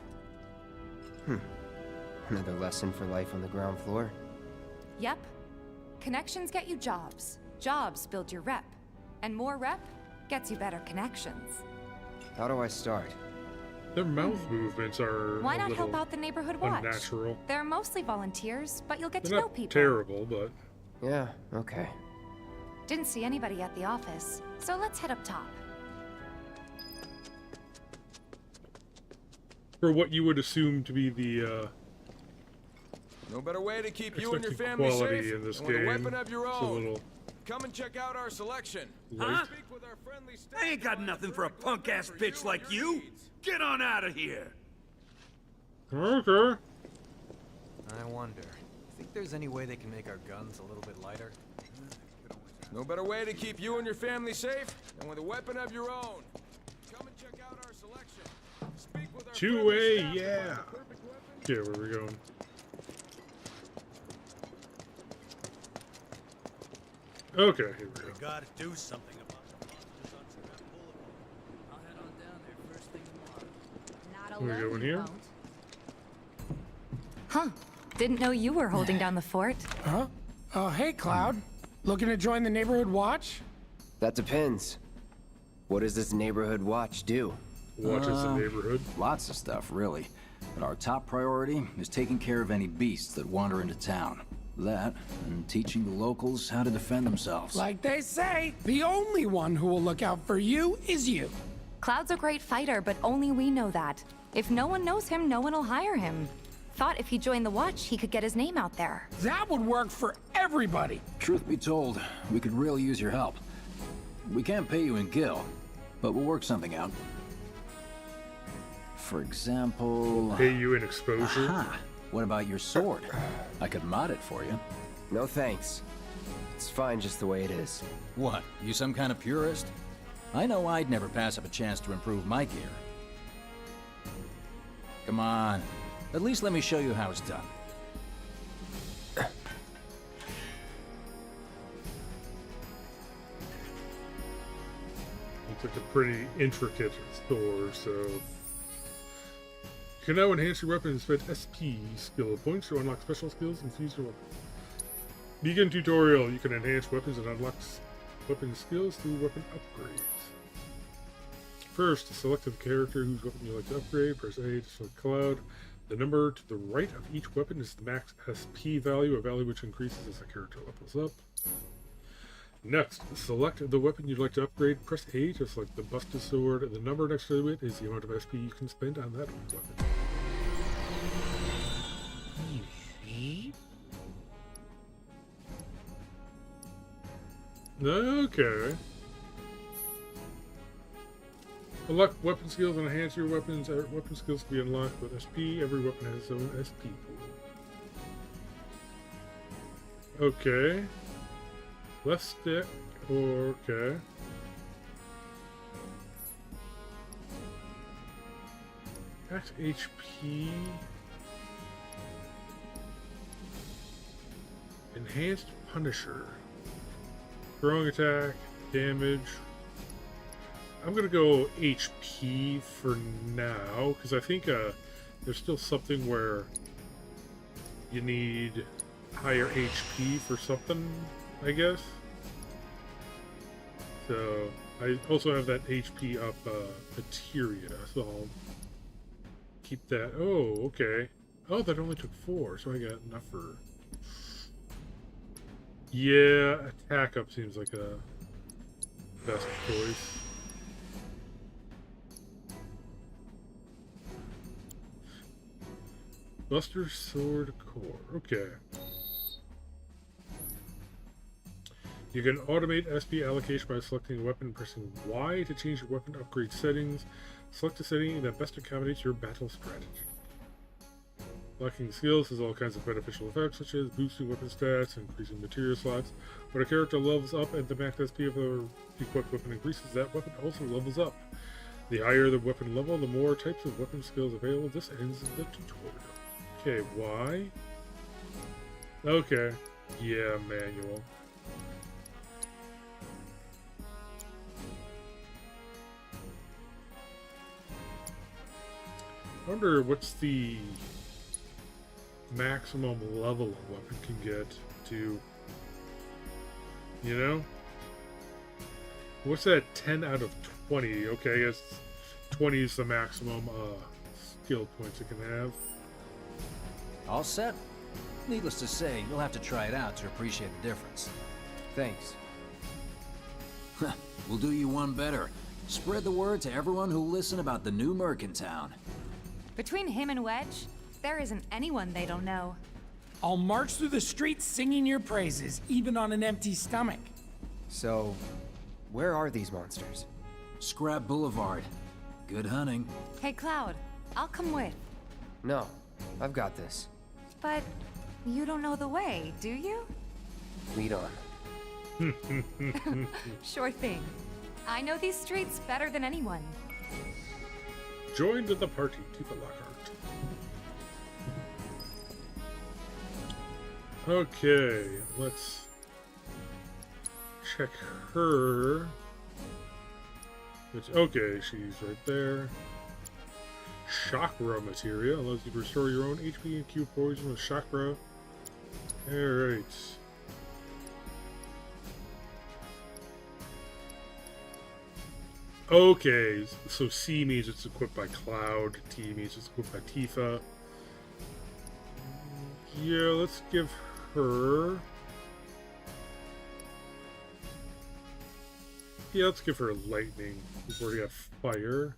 Speaker 6: Another lesson for life on the ground floor?
Speaker 3: Yep. Connections get you jobs. Jobs build your rep. And more rep gets you better connections.
Speaker 6: How do I start?
Speaker 1: Their mouth movements are
Speaker 3: Why not help out the neighborhood watch?
Speaker 1: unnatural.
Speaker 3: They're mostly volunteers, but you'll get
Speaker 1: They're
Speaker 3: to know
Speaker 1: not
Speaker 3: people.
Speaker 1: terrible, but...
Speaker 6: Yeah, okay.
Speaker 3: Didn't see anybody at the office, so let's head up top.
Speaker 1: For what you would assume to be the,
Speaker 20: No better way to keep you and your
Speaker 1: expected
Speaker 20: family
Speaker 1: quality
Speaker 20: safe
Speaker 1: in this
Speaker 20: than with a
Speaker 1: game.
Speaker 20: weapon of your
Speaker 1: It's a
Speaker 20: own.
Speaker 1: little
Speaker 20: Come and check out our selection.
Speaker 2: Huh? I ain't got nothing for a punk-ass bitch like you! Get on out of here!
Speaker 1: Okay.
Speaker 13: I wonder. Think there's any way they can make our guns a little bit lighter?
Speaker 20: No better way to keep you and your family safe than with a weapon of your own. Come and check out our selection. Speak with our
Speaker 1: Two-way,
Speaker 20: friendly staff
Speaker 1: yeah.
Speaker 20: about the perfect weapon.
Speaker 1: Yeah, where we going? Okay, here we go.
Speaker 21: We gotta do something about the monsters on Scrap Boulevard.
Speaker 19: I'll head on down there first thing tomorrow.
Speaker 3: Not
Speaker 1: Can we go in here?
Speaker 3: Huh. Didn't know you were holding down the fort.
Speaker 22: Huh? Oh, hey, Cloud. Looking to join the neighborhood watch?
Speaker 6: That depends. What does this neighborhood watch do?
Speaker 1: Watches the neighborhood.
Speaker 11: Lots of stuff, really. But our top priority is taking care of any beasts that wander into town. That, and teaching the locals how to defend themselves.
Speaker 22: Like they say, the only one who will look out for you is you.
Speaker 3: Cloud's a great fighter, but only we know that. If no one knows him, no one will hire him. Thought if he joined the watch, he could get his name out there.
Speaker 22: That would work for everybody.
Speaker 11: Truth be told, we could really use your help. We can't pay you in gil, but we'll work something out. For example...
Speaker 1: Pay you in exposure?
Speaker 11: Aha. What about your sword? I could mod it for you.
Speaker 6: No thanks. It's fine just the way it is.
Speaker 11: What, you some kind of purist? I know I'd never pass up a chance to improve my gear. Come on. At least let me show you how it's done.
Speaker 1: Looks like a pretty intricate store, so... You can now enhance your weapon and spend SP skill points to unlock special skills and fuse your weapon. Begin tutorial. You can enhance weapons and unlock weapon skills through weapon upgrades. First, select the character whose weapon you like to upgrade. Press A to select Cloud. The number to the right of each weapon is the max SP value, a value which increases as the character levels up. Next, select the weapon you'd like to upgrade. Press A to select the busted sword. The number next to it is the amount of SP you can spend on that weapon. Okay. Unlock weapon skills and enhance your weapons. Weapon skills can be unlocked with SP. Every weapon has its own SP pool. Okay. Left stick. Okay. Max HP. Enhanced Punisher. Throwing attack, damage. I'm gonna go HP for now, because I think there's still something where you need higher HP for something, I guess. So, I also have that HP up materia, so I'll keep that. Oh, okay. Oh, that only took 4, so I got enough for... Yeah, attack up seems like a best choice. Buster Sword Core. Okay. You can automate SP allocation by selecting a weapon and pressing Y to change your weapon upgrade settings. Select a setting that best accommodates your battle strategy. Locking skills has all kinds of beneficial effects, such as boosting weapon stats, increasing material slots. When a character levels up and the max SP of the equipped weapon increases, that weapon also levels up. The higher the weapon level, the more types of weapon skills available. This ends the tutorial. Okay, Y. Okay. Yeah, manual. I wonder what's the maximum level a weapon can get to, you know? What's that 10 out of 20? Okay, I guess 20 is the maximum skill points it can have.
Speaker 11: All set? Needless to say, you'll have to try it out to appreciate the difference.
Speaker 6: Thanks.
Speaker 11: We'll do you one better. Spread the word to everyone who'll listen about the new merc in town.
Speaker 3: Between him and Wedge, there isn't anyone they don't know.
Speaker 22: I'll march through the streets singing your praises, even on an empty stomach.
Speaker 6: So, where are these monsters?
Speaker 11: Scrap Boulevard. Good hunting.
Speaker 3: Hey, Cloud, I'll come with.
Speaker 6: No, I've got this.
Speaker 3: But you don't know the way, do you?
Speaker 6: Lead on.
Speaker 3: Sure thing. I know these streets better than anyone.
Speaker 1: Join the party, Tifa Lockhart. Okay, let's check her. Okay, she's right there. Chakra materia allows you to restore your own HP and cure poison with chakra. Alright. Okay, so C means it's equipped by Cloud, T means it's equipped by Tifa. Yeah, let's give her... Yeah, let's give her lightning before we have fire.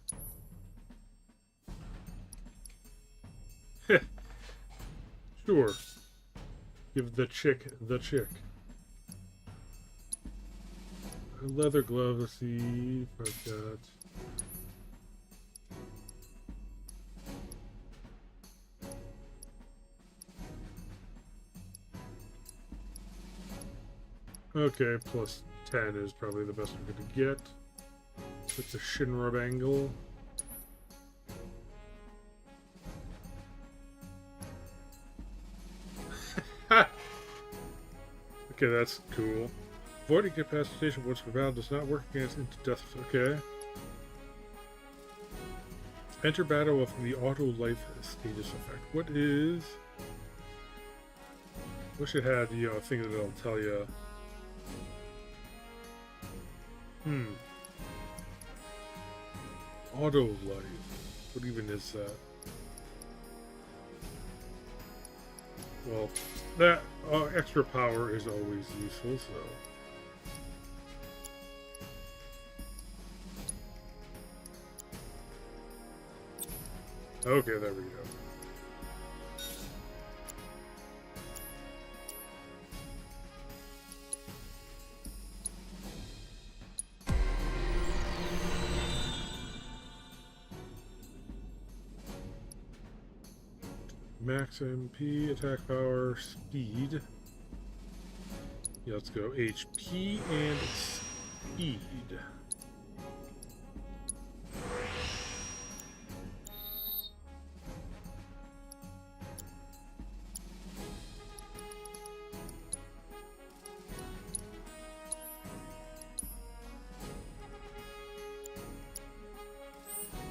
Speaker 1: Sure. Give the chick the chick. Leather glove, let's see if I've got... Okay, plus 10 is probably the best we're going to get. With the Shinra bangle. Okay, that's cool. Voiding capacitation once per battle does not work against into death. Okay. Enter battle with the auto life status effect. What is... Wish it had, you know, a thing that it'll tell you. Auto life. What even is that? Well, that extra power is always useful, so... Okay, there we go. Max MP, attack power, speed. Yeah, let's go HP and speed.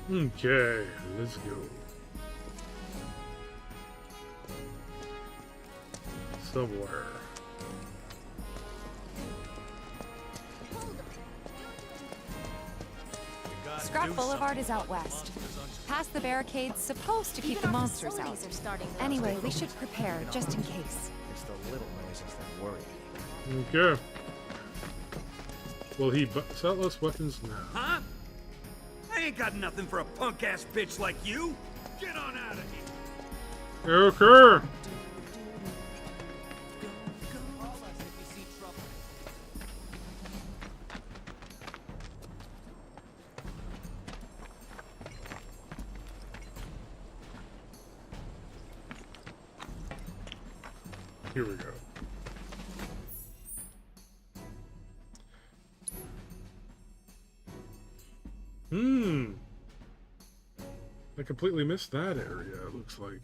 Speaker 1: Okay, let's go. Somewhere.
Speaker 3: Scrap Boulevard is out west. Past the barricades, supposed to keep the monsters out. Anyway, we should prepare, just in case.
Speaker 7: It's the little noises that worry me.
Speaker 1: Okay. Will he sell us weapons now?
Speaker 2: Huh? I ain't got nothing for a punk-ass bitch like you. Get on out of here.
Speaker 1: Okay. Here we go. I completely missed that area, it looks like.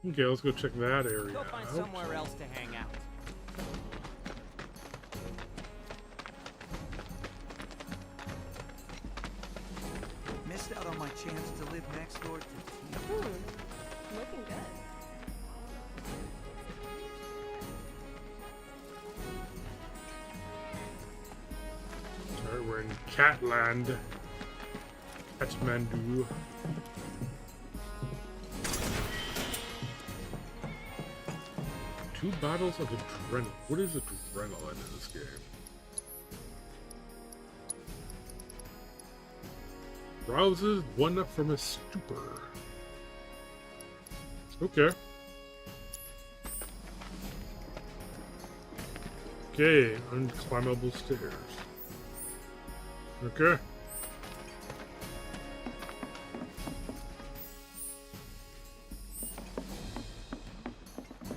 Speaker 1: Okay, let's go check that area
Speaker 5: Go find
Speaker 1: out.
Speaker 5: somewhere else to hang out.
Speaker 9: Missed out on my chance to live next door to Tifa.
Speaker 15: Looking good.
Speaker 1: Alright, we're in Catland. Kathmandu. Two bottles of adrenaline. What is adrenaline in this game? Rouses one up from a stupor. Okay. Okay, unclimbable stairs. Okay.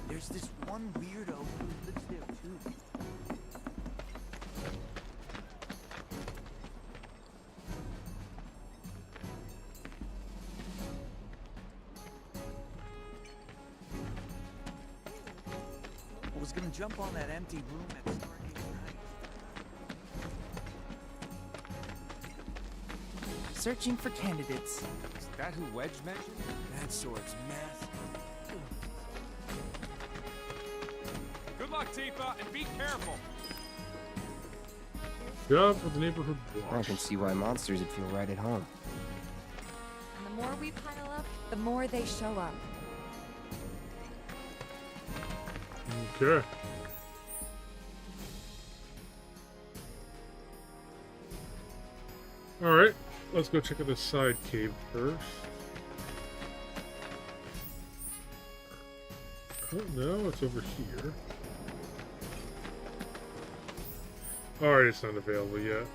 Speaker 9: There's this one weirdo who lives there too. I was gonna jump on that empty room at Stargate Night.
Speaker 5: Searching for candidates.
Speaker 20: Is that who Wedge mentioned?
Speaker 9: That sword's massive.
Speaker 20: Good luck, Tifa, and be careful.
Speaker 1: Job for the neighborhood
Speaker 6: I
Speaker 1: watch.
Speaker 6: can see why monsters would feel right at home.
Speaker 3: And the more we pile up, the more they show up.
Speaker 1: Okay. Alright, let's go check out this side cave first. Oh, no, it's over here. Alright, it's not available yet.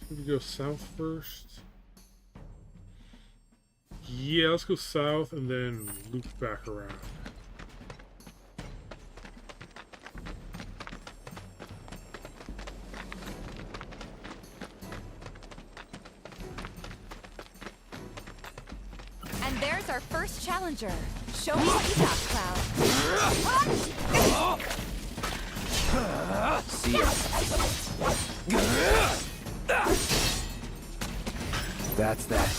Speaker 1: Should we go south first? Yeah, let's go south and then loop back around.
Speaker 3: And there's our first challenger. Show me what you got, Cloud.
Speaker 6: See ya. That's that.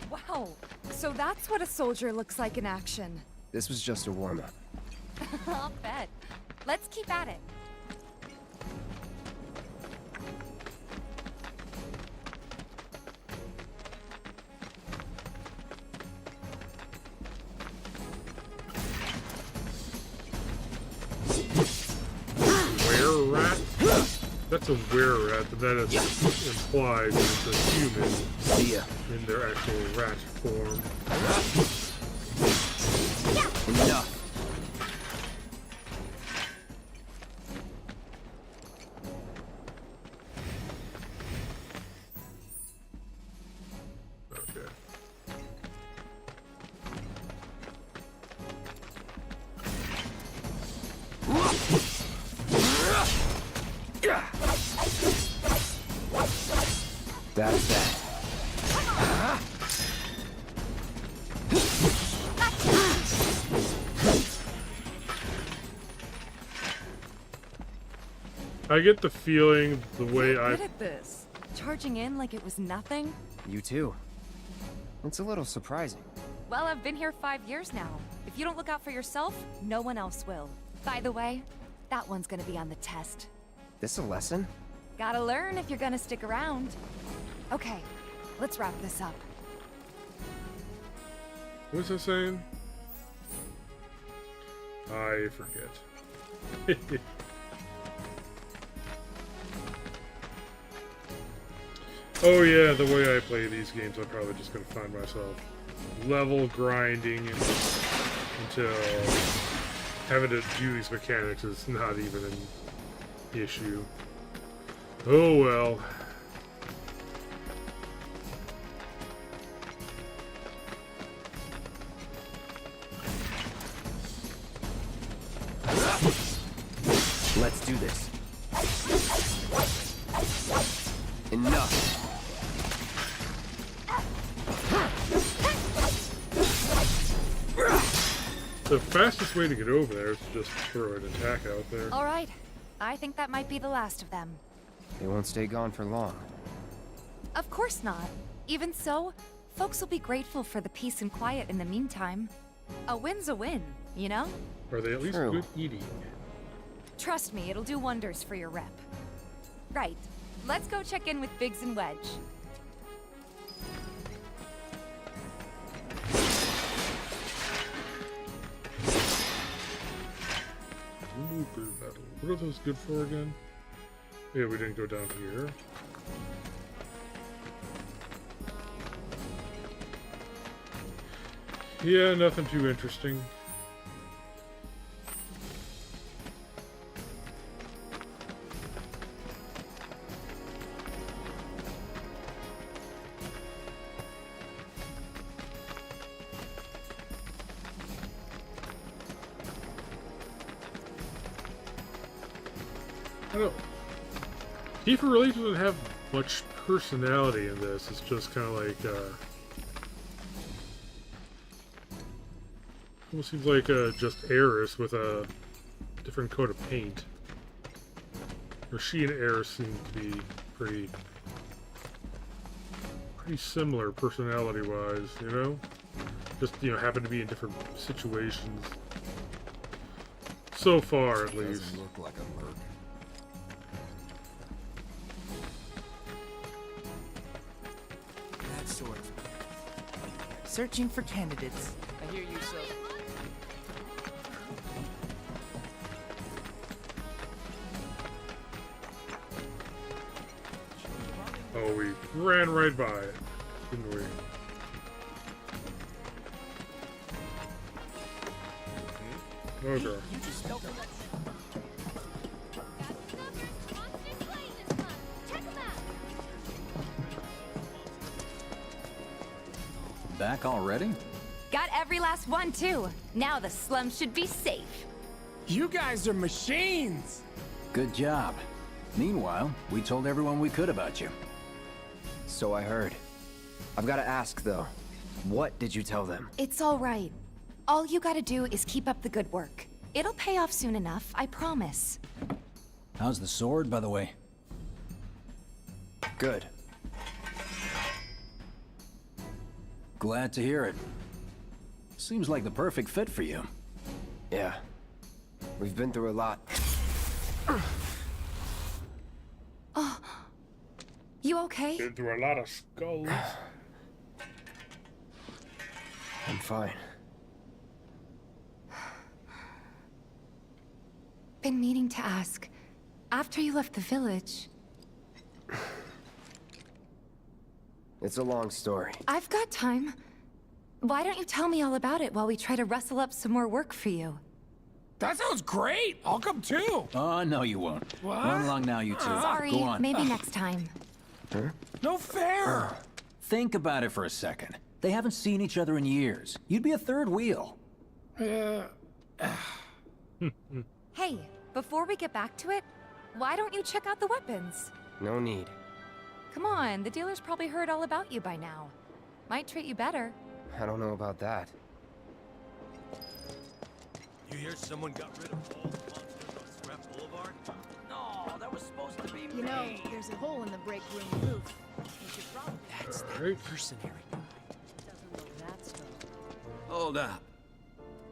Speaker 3: Wow, so that's what a soldier looks like in action.
Speaker 6: This was just a warm-up.
Speaker 3: I'll bet. Let's keep at it.
Speaker 1: Were-rat? That's a were-rat, but that is implied that it's a human
Speaker 6: See ya.
Speaker 1: in their actual rat form.
Speaker 6: Enough.
Speaker 1: Okay.
Speaker 6: That's that.
Speaker 1: I get the feeling the way
Speaker 3: You're
Speaker 1: I...
Speaker 3: good at this. Charging in like it was nothing?
Speaker 6: You too. It's a little surprising.
Speaker 3: Well, I've been here 5 years now. If you don't look out for yourself, no one else will. By the way, that one's gonna be on the test.
Speaker 6: This a lesson?
Speaker 3: Gotta learn if you're gonna stick around. Okay, let's wrap this up.
Speaker 1: What was I saying? I forget. Oh yeah, the way I play these games, I'm probably just gonna find myself level grinding until having to do these mechanics is not even an issue. Oh well.
Speaker 6: Let's do this. Enough.
Speaker 1: The fastest way to get over there is to just throw an attack out there.
Speaker 3: All right, I think that might be the last of them.
Speaker 6: They won't stay gone for long.
Speaker 3: Of course not. Even so, folks will be grateful for the peace and quiet in the meantime. A win's a win, you know?
Speaker 1: Are they at least good eating?
Speaker 3: Trust me, it'll do wonders for your rep. Right, let's go check in with Biggs and Wedge.
Speaker 1: What are those good for again? Yeah, we didn't go down here. Yeah, nothing too interesting. I don't... Tifa really doesn't have much personality in this. It's just kind of like, almost seems like just Eris with a different coat of paint. Or she and Eris seem to be pretty similar personality-wise, you know? Just, you know, happen to be in different situations. So far, at least.
Speaker 17: Doesn't look like a merc.
Speaker 5: That sort. Searching for candidates. I hear you, so.
Speaker 1: Oh, we ran right by it, didn't we? Oh, God.
Speaker 11: Back already?
Speaker 3: Got every last one, too. Now the slum should be safe.
Speaker 22: You guys are machines!
Speaker 11: Good job. Meanwhile, we told everyone we could about you.
Speaker 6: So I heard. I've got to ask, though. What did you tell them?
Speaker 3: It's all right. All you gotta do is keep up the good work. It'll pay off soon enough, I promise.
Speaker 11: How's the sword, by the way?
Speaker 6: Good.
Speaker 11: Glad to hear it. Seems like the perfect fit for you.
Speaker 6: Yeah. We've been through a lot.
Speaker 3: Oh. You okay?
Speaker 1: Been through a lot of skulls.
Speaker 6: I'm fine.
Speaker 3: Been meaning to ask. After you left the village...
Speaker 6: It's a long story.
Speaker 3: I've got time. Why don't you tell me all about it while we try to rustle up some more work for you?
Speaker 22: That sounds great! I'll come too!
Speaker 11: Oh, no you won't.
Speaker 22: What?
Speaker 11: Run along now, you two.
Speaker 3: Sorry,
Speaker 11: Go on.
Speaker 3: maybe next time.
Speaker 6: Huh?
Speaker 22: No fair!
Speaker 11: Think about it for a second. They haven't seen each other in years. You'd be a third wheel.
Speaker 3: Hey, before we get back to it, why don't you check out the weapons?
Speaker 6: No need.
Speaker 3: Come on, the dealer's probably heard all about you by now. Might treat you better.
Speaker 6: I don't know about that.
Speaker 21: You hear someone got rid of all the monsters on Scrap Boulevard?
Speaker 5: No, that was
Speaker 9: was supposed to be
Speaker 18: You know, there's a hole in the break room roof. We should probably...
Speaker 22: That's
Speaker 1: Alright.
Speaker 22: that mercenary guy.
Speaker 10: Doesn't look that strong.
Speaker 2: Hold up.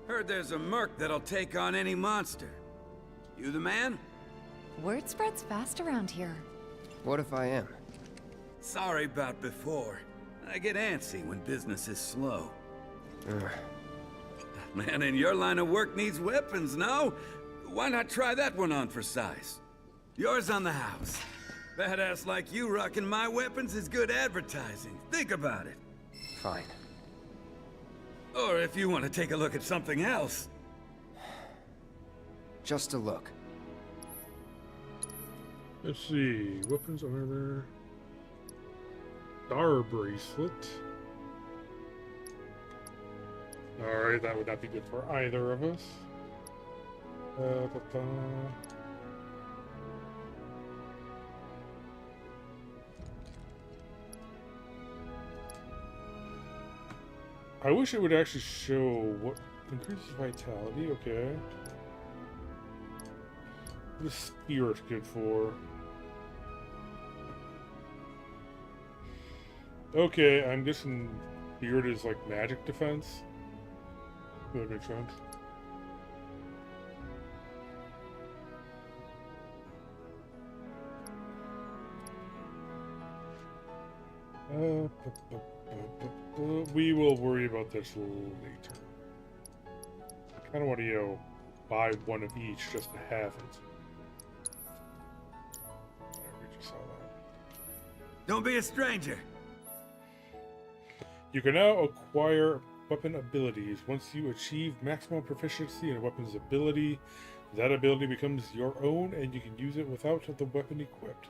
Speaker 2: Heard there's a merc that'll take on any monster. You the man?
Speaker 3: Word spreads fast around here.
Speaker 6: What if I am?
Speaker 2: Sorry about before. I get antsy when business is slow. Man in your line of work needs weapons, no? Why not try that one on for size? Yours on the house. Badass like you rocking my weapons is good advertising. Think about it.
Speaker 6: Fine.
Speaker 2: Or if you want to take a look at something else.
Speaker 6: Just a look.
Speaker 1: Let's see. Weapons, armor. Star bracelet. Alright, that would not be good for either of us. I wish it would actually show what increases vitality. Okay. What is spirit good for? Okay, I'm guessing spirit is like magic defense. That makes sense. We will worry about this later. I kind of want to, you know, buy one of each just to have it. There, we just saw that.
Speaker 2: Don't be a stranger.
Speaker 1: You can now acquire weapon abilities. Once you achieve maximum proficiency in a weapon's ability, that ability becomes your own and you can use it without the weapon equipped.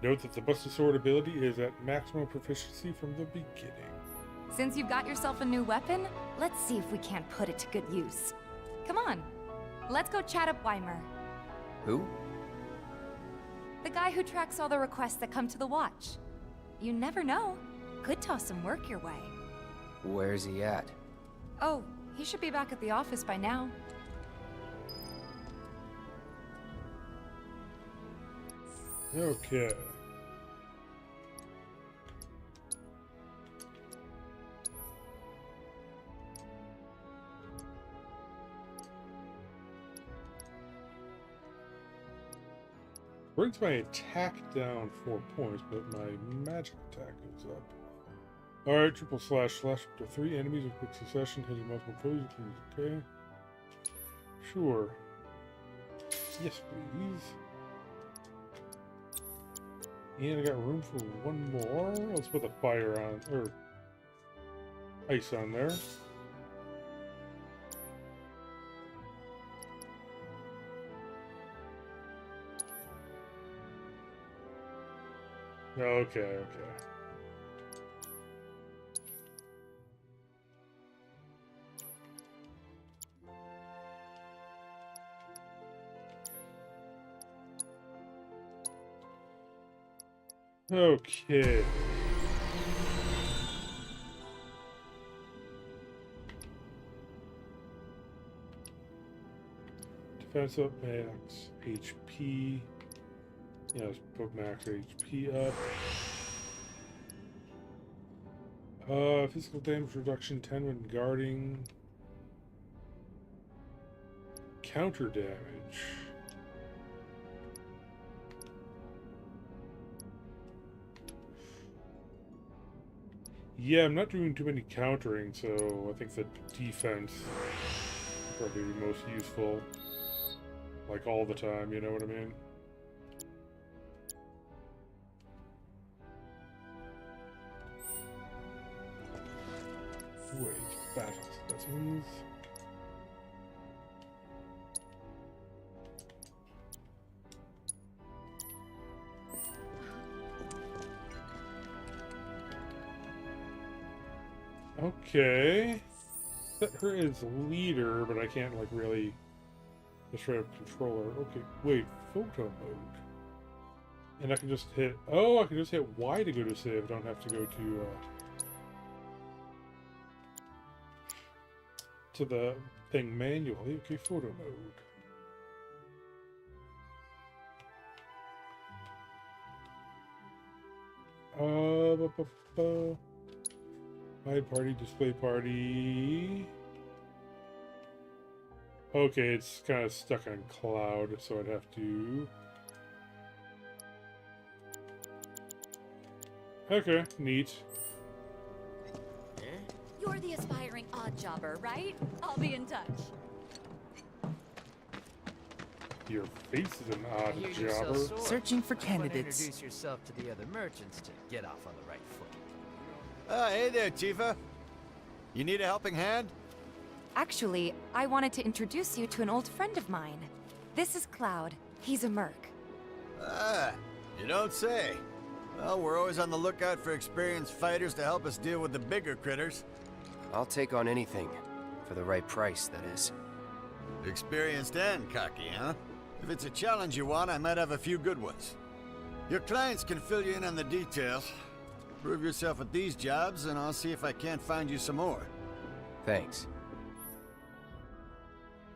Speaker 1: Note that the Busted Sword ability is at maximum proficiency from the beginning.
Speaker 3: Since you've got yourself a new weapon, let's see if we can't put it to good use. Come on, let's go chat up Weimer.
Speaker 6: Who?
Speaker 3: The guy who tracks all the requests that come to the watch. You never know. Could toss some work your way.
Speaker 6: Where's he at?
Speaker 3: Oh, he should be back at the office by now.
Speaker 1: Okay. Brings my attack down 4 points, but my magic attack goes up. Alright, triple slash up to 3 enemies in quick succession, hitting multiple foes. Okay. Sure. Yes, please. And I got room for one more. Let's put the fire on, or ice on there. Okay, okay. Okay. Defense up, max HP. Yeah, let's put max HP up. Physical damage reduction 10 when guarding. Counter damage. Yeah, I'm not doing too many countering, so I think the defense is probably the most useful. Like all the time, you know what I mean? Wait, battle settings. Okay. Set her as leader, but I can't like really just try to control her. Okay, wait, photo mode. And I can just hit, oh, I can just hit Y to go to save. I don't have to go to the thing manually. Okay, photo mode. Hide party, display party. Okay, it's kind of stuck on cloud, so I'd have to... Okay, neat.
Speaker 14: You're the aspiring odd jobber, right? I'll be in touch.
Speaker 1: Your face is an odd jobber.
Speaker 5: Searching for
Speaker 13: Might wanna
Speaker 5: candidates.
Speaker 13: Introduce yourself to the other merchants to get off on the right foot.
Speaker 7: Hey there, Tifa. You need a helping hand?
Speaker 3: Actually, I wanted to introduce you to an old friend of mine. This is Cloud. He's a merc.
Speaker 7: Ah, you don't say. Well, we're always on the lookout for experienced fighters to help us deal with the bigger critters.
Speaker 6: I'll take on anything. For the right price, that is.
Speaker 7: Experienced and cocky, huh? If it's a challenge you want, I might have a few good ones. Your clients can fill you in on the details. Prove yourself at these jobs, and I'll see if I can't find you some more.
Speaker 6: Thanks.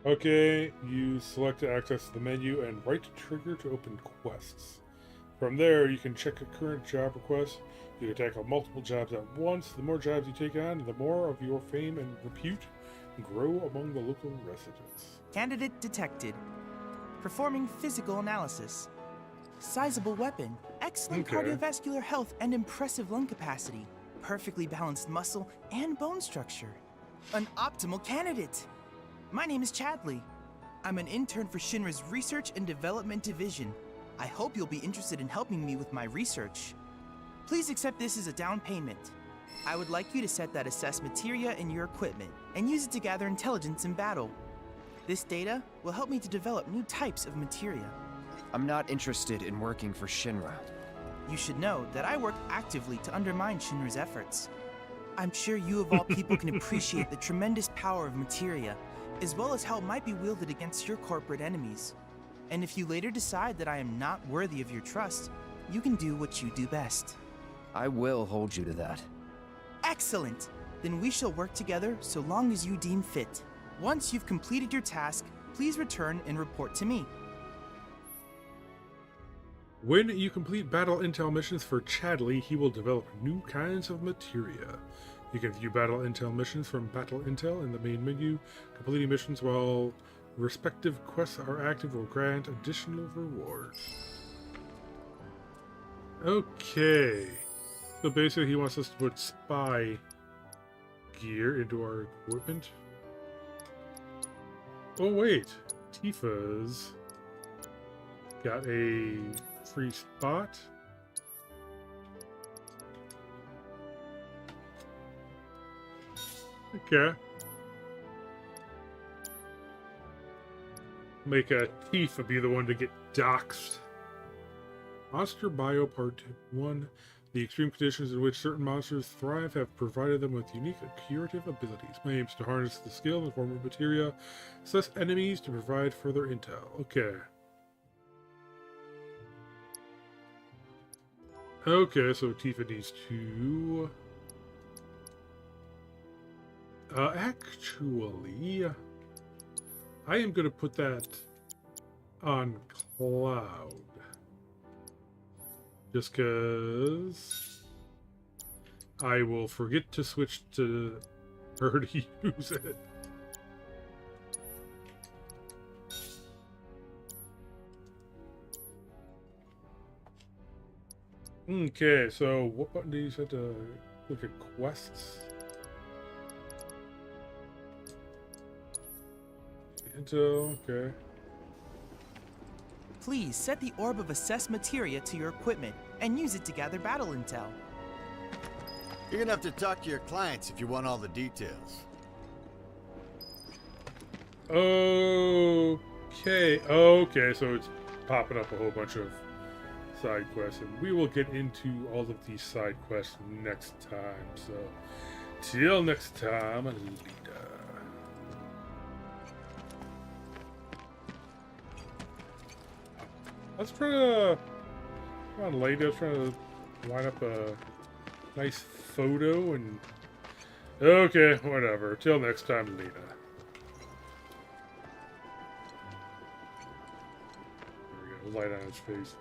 Speaker 1: Okay, you select to access the menu and right trigger to open quests. From there, you can check a current job request. You can tackle multiple jobs at once. The more jobs you take on, the more of your fame and repute grow among the local residents.
Speaker 5: Candidate detected. Performing physical analysis. Sizable weapon. Excellent
Speaker 1: Okay.
Speaker 5: cardiovascular health and impressive lung capacity. Perfectly balanced muscle and bone structure. An optimal candidate. My name is Chadley. I'm an intern for Shinra's Research and Development Division. I hope you'll be interested in helping me with my research. Please accept this as a down payment. I would like you to set that assess materia in your equipment and use it to gather intelligence in battle. This data will help me to develop new types of materia.
Speaker 6: I'm not interested in working for Shinra.
Speaker 5: You should know that I work actively to undermine Shinra's efforts. I'm sure you of all people can appreciate the tremendous power of materia, as well as how it might be wielded against your corporate enemies. And if you later decide that I am not worthy of your trust, you can do what you do best.
Speaker 6: I will hold you to that.
Speaker 5: Excellent! Then we shall work together so long as you deem fit. Once you've completed your task, please return and report to me.
Speaker 1: When you complete battle intel missions for Chadley, he will develop new kinds of materia. You can view battle intel missions from battle intel in the main menu. Completing missions while respective quests are active will grant additional rewards. Okay. So basically he wants us to put spy gear into our equipment. Oh wait, Tifa's got a free spot. Okay. Make a Tifa be the one to get doxxed. Monster Bio Part 1. The extreme conditions in which certain monsters thrive have provided them with unique curative abilities. My aim is to harness the skill in the form of materia, assess enemies to provide further intel. Okay. Okay, so Tifa needs to... actually... I am going to put that on Cloud. Just because I will forget to switch to her to use it. Okay, so what button do you set to look at quests? Intel, okay.
Speaker 5: Please set the Orb of Assess Materia to your equipment and use it to gather battle intel.
Speaker 7: You're gonna have to talk to your clients if you want all the details.
Speaker 1: Okay, okay, so it's popping up a whole bunch of side quests, and we will get into all of these side quests next time, so till next time, Alita. Let's try to, come on lady, I was trying to line up a nice photo and, okay, whatever, till next time, Lena. There we go, light on his face.